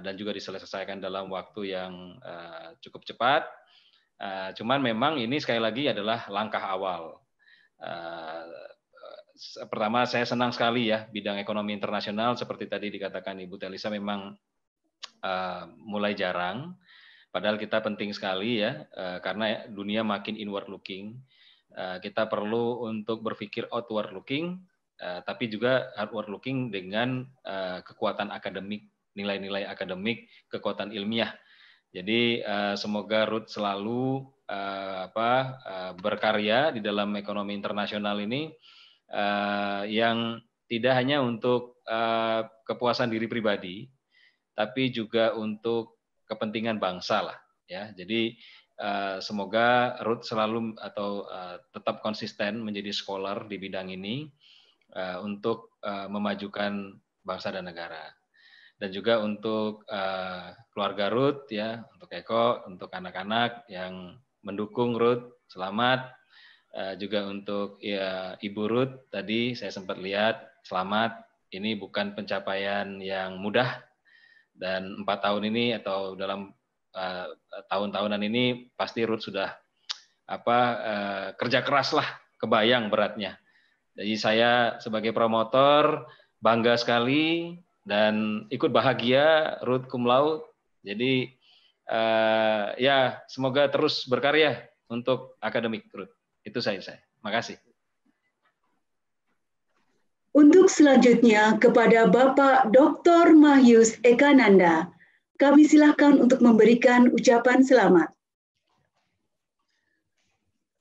dan juga diselesaikan dalam waktu yang cukup cepat. Cuman memang ini sekali lagi adalah langkah awal. Pertama, saya senang sekali ya, bidang ekonomi internasional seperti tadi dikatakan Ibu Telisa memang mulai jarang, padahal kita penting sekali ya, karena dunia makin inward looking. Kita perlu untuk berpikir outward looking, tapi juga outward looking dengan kekuatan akademik, nilai-nilai akademik, kekuatan ilmiah. Jadi semoga Ruth selalu berkarya di dalam ekonomi internasional ini, yang tidak hanya untuk kepuasan diri pribadi, tapi juga untuk kepentingan bangsa lah ya. Jadi semoga Ruth selalu atau tetap konsisten menjadi scholar di bidang ini untuk memajukan bangsa dan negara. Dan juga untuk keluarga Ruth ya, untuk Eko, untuk anak-anak yang mendukung Ruth, selamat. Juga untuk ya, Ibu Ruth tadi saya sempat lihat, selamat. Ini bukan pencapaian yang mudah, dan 4 tahun ini atau dalam tahun-tahunan ini pasti Ruth sudah kerja keras lah, kebayang beratnya. Jadi saya sebagai promotor bangga sekali dan ikut bahagia Ruth cum laude. Jadi ya semoga terus berkarya untuk akademik Ruth. Itu saya. Makasih. Untuk selanjutnya kepada Bapak Dr. Mahyus Ekananda, kami silakan untuk memberikan ucapan selamat.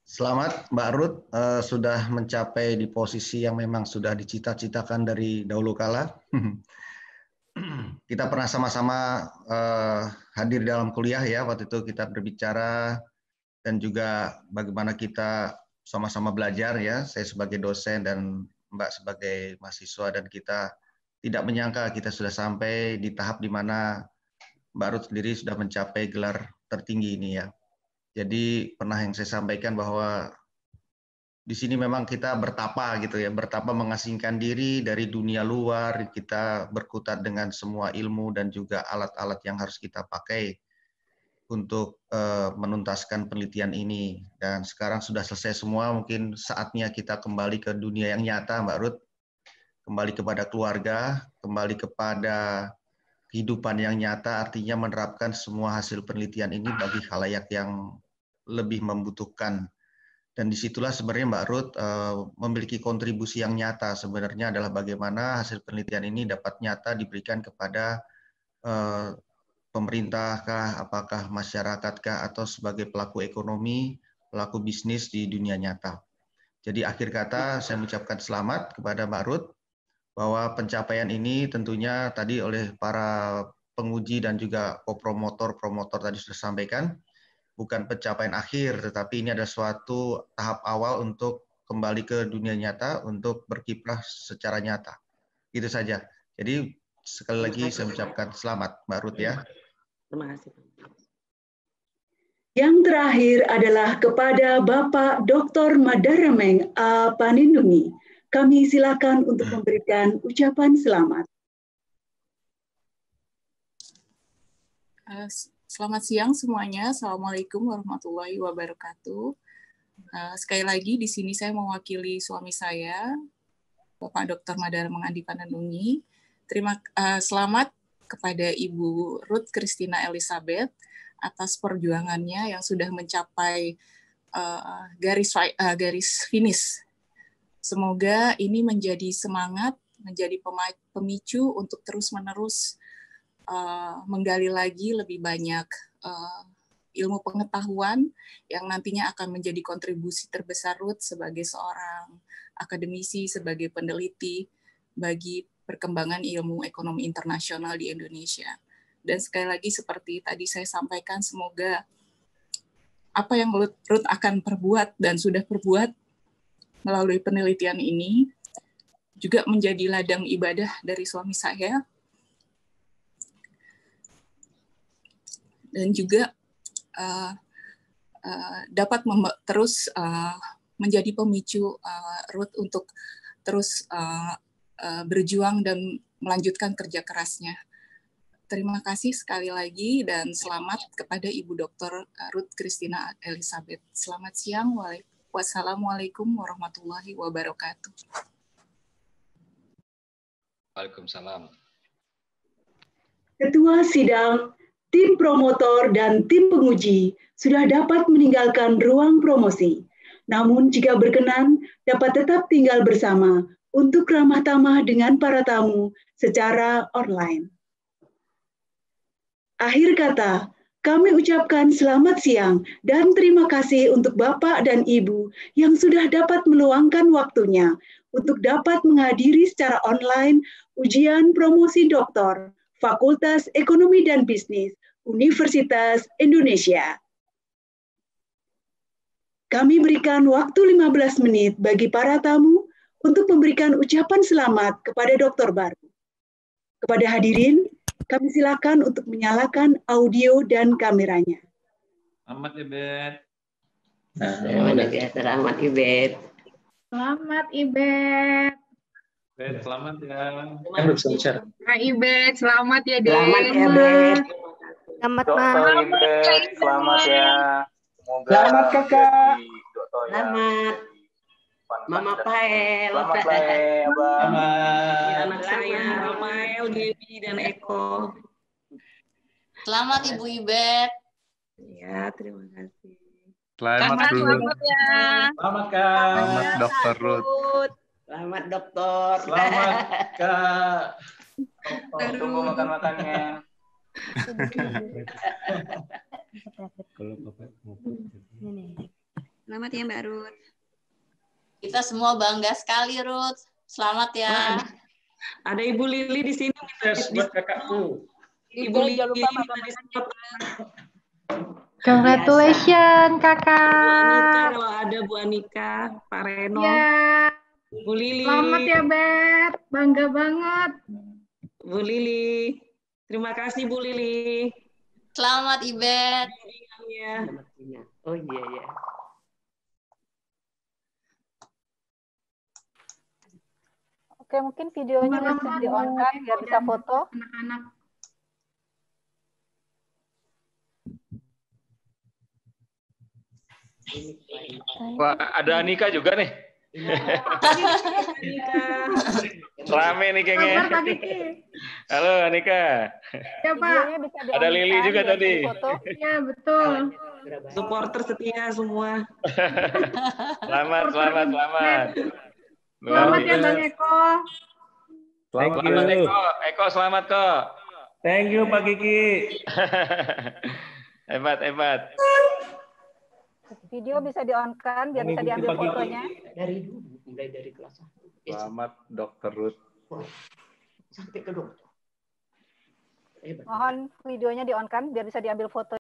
Selamat Mbak Ruth, sudah mencapai di posisi yang memang sudah dicita-citakan dari dahulu kala. Kita pernah sama-sama hadir dalam kuliah ya, waktu itu kita berbicara, dan juga bagaimana kita sama-sama belajar ya, saya sebagai dosen dan Mbak sebagai mahasiswa, dan kita tidak menyangka kita sudah sampai di tahap di mana Mbak Ruth sendiri sudah mencapai gelar tertinggi ini ya. Jadi pernah yang saya sampaikan bahwa di sini memang kita bertapa gitu ya, bertapa mengasingkan diri dari dunia luar, kita berkutat dengan semua ilmu dan juga alat-alat yang harus kita pakai untuk menuntaskan penelitian ini. Dan sekarang sudah selesai semua, mungkin saatnya kita kembali ke dunia yang nyata, Mbak Ruth. Kembali kepada keluarga, kembali kepada kehidupan yang nyata, artinya menerapkan semua hasil penelitian ini bagi khalayak yang lebih membutuhkan. Dan disitulah sebenarnya Mbak Ruth memiliki kontribusi yang nyata. Sebenarnya adalah bagaimana hasil penelitian ini dapat nyata diberikan kepada pemerintankah, apakah masyarakatkah, atau sebagai pelaku ekonomi, pelaku bisnis di dunia nyata. Jadi akhir kata saya mengucapkan selamat kepada Mbak Ruth, bahwa pencapaian ini tentunya tadi oleh para penguji dan juga kopromotor tadi sudah sampaikan, bukan pencapaian akhir, tetapi ini ada suatu tahap awal untuk kembali ke dunia nyata, untuk berkiprah secara nyata. Itu saja. Jadi sekali lagi saya mengucapkan selamat Mbak Ruth ya. Terima kasih. Yang terakhir adalah kepada Bapak Dr. Madarameng A. Panindungi. Kami silakan untuk memberikan ucapan selamat. Selamat siang semuanya. Assalamualaikum warahmatullahi wabarakatuh. Sekali lagi di sini saya mewakili suami saya, Bapak Dr. Madarameng Andi Panindungi. Selamat kepada Ibu Ruth Christina Elizabeth atas perjuangannya yang sudah mencapai garis finish. Semoga ini menjadi semangat, menjadi pemicu untuk terus-menerus menggali lagi lebih banyak ilmu pengetahuan yang nantinya akan menjadi kontribusi terbesar Ruth sebagai seorang akademisi, sebagai peneliti bagi perkembangan ilmu ekonomi internasional di Indonesia. Dan sekali lagi seperti tadi saya sampaikan, semoga apa yang Ruth akan perbuat dan sudah perbuat melalui penelitian ini juga menjadi ladang ibadah dari suami saya, dan juga dapat terus menjadi pemicu Ruth untuk terus berjuang dan melanjutkan kerja kerasnya. Terima kasih sekali lagi dan selamat kepada Ibu Dr. Ruth Christina Elizabeth. Selamat siang. Wassalamualaikum warahmatullahi wabarakatuh. Waalaikumsalam. Ketua Sidang, tim promotor, dan tim penguji sudah dapat meninggalkan ruang promosi. Namun jika berkenan, dapat tetap tinggal bersama untuk ramah tamah dengan para tamu secara online. Akhir kata, kami ucapkan selamat siang dan terima kasih untuk Bapak dan Ibu yang sudah dapat meluangkan waktunya untuk dapat menghadiri secara online ujian promosi doktor Fakultas Ekonomi dan Bisnis Universitas Indonesia. Kami berikan waktu 15 menit bagi para tamu untuk memberikan ucapan selamat kepada dokter baru. Kepada hadirin, kami silakan untuk menyalakan audio dan kameranya. Selamat Ibet. Selamat Ibet. Selamat Ibet. Bet, selamat ya. Kak Ibet, selamat ya Dek. Selamat ya Bet. Selamat Dokter Ibet, selamat ya. Semoga Selamat Kakak. Selamat. Mama Pael. Selamat Pael, Abang. Anak saya Rafael, Gaby, dan Eko. Selamat Ibu Ibet. Ya, terima kasih. Selamat Selamat ya. Selamat Kak. Selamat Dokter Ruth. Selamat dokter. Selamat Kak. Tunggu makan-makannya. Selamat ya Mbak Ruth. Kita semua bangga sekali Ruth. Selamat ya. Ada Ibu Lili di sini. Buat kakakku. Ibu Lili minta disebut. Congratulations Kakak. Bu Anika, kalau ada Bu Anika, Pak Reno. Ya. Bu Lili. Selamat ya Bet. Bangga banget. Bu Lili. Terima kasih Bu Lili. Selamat Ibet. Oh iya ya. Oke, mungkin videonya bisa di-on-kan biar bisa foto. Anak-anak. Wah, ada Anika juga nih. Rame nih gengnya. Halo Anika. Ya Pak. Ada Lili juga tadi. Ya betul. Supporter setia semua. Selamat. Selamat ya Bang Eko. Selamat Eko. Eko selamat kok. Thank you Pak Kiki. Hebat. Video bisa di-on-kan biar bisa diambil fotonya. Mulai dari kelas 1. Selamat Dokter Ruth. Sampai ke dokter. Mohon videonya di-on-kan biar bisa diambil foto.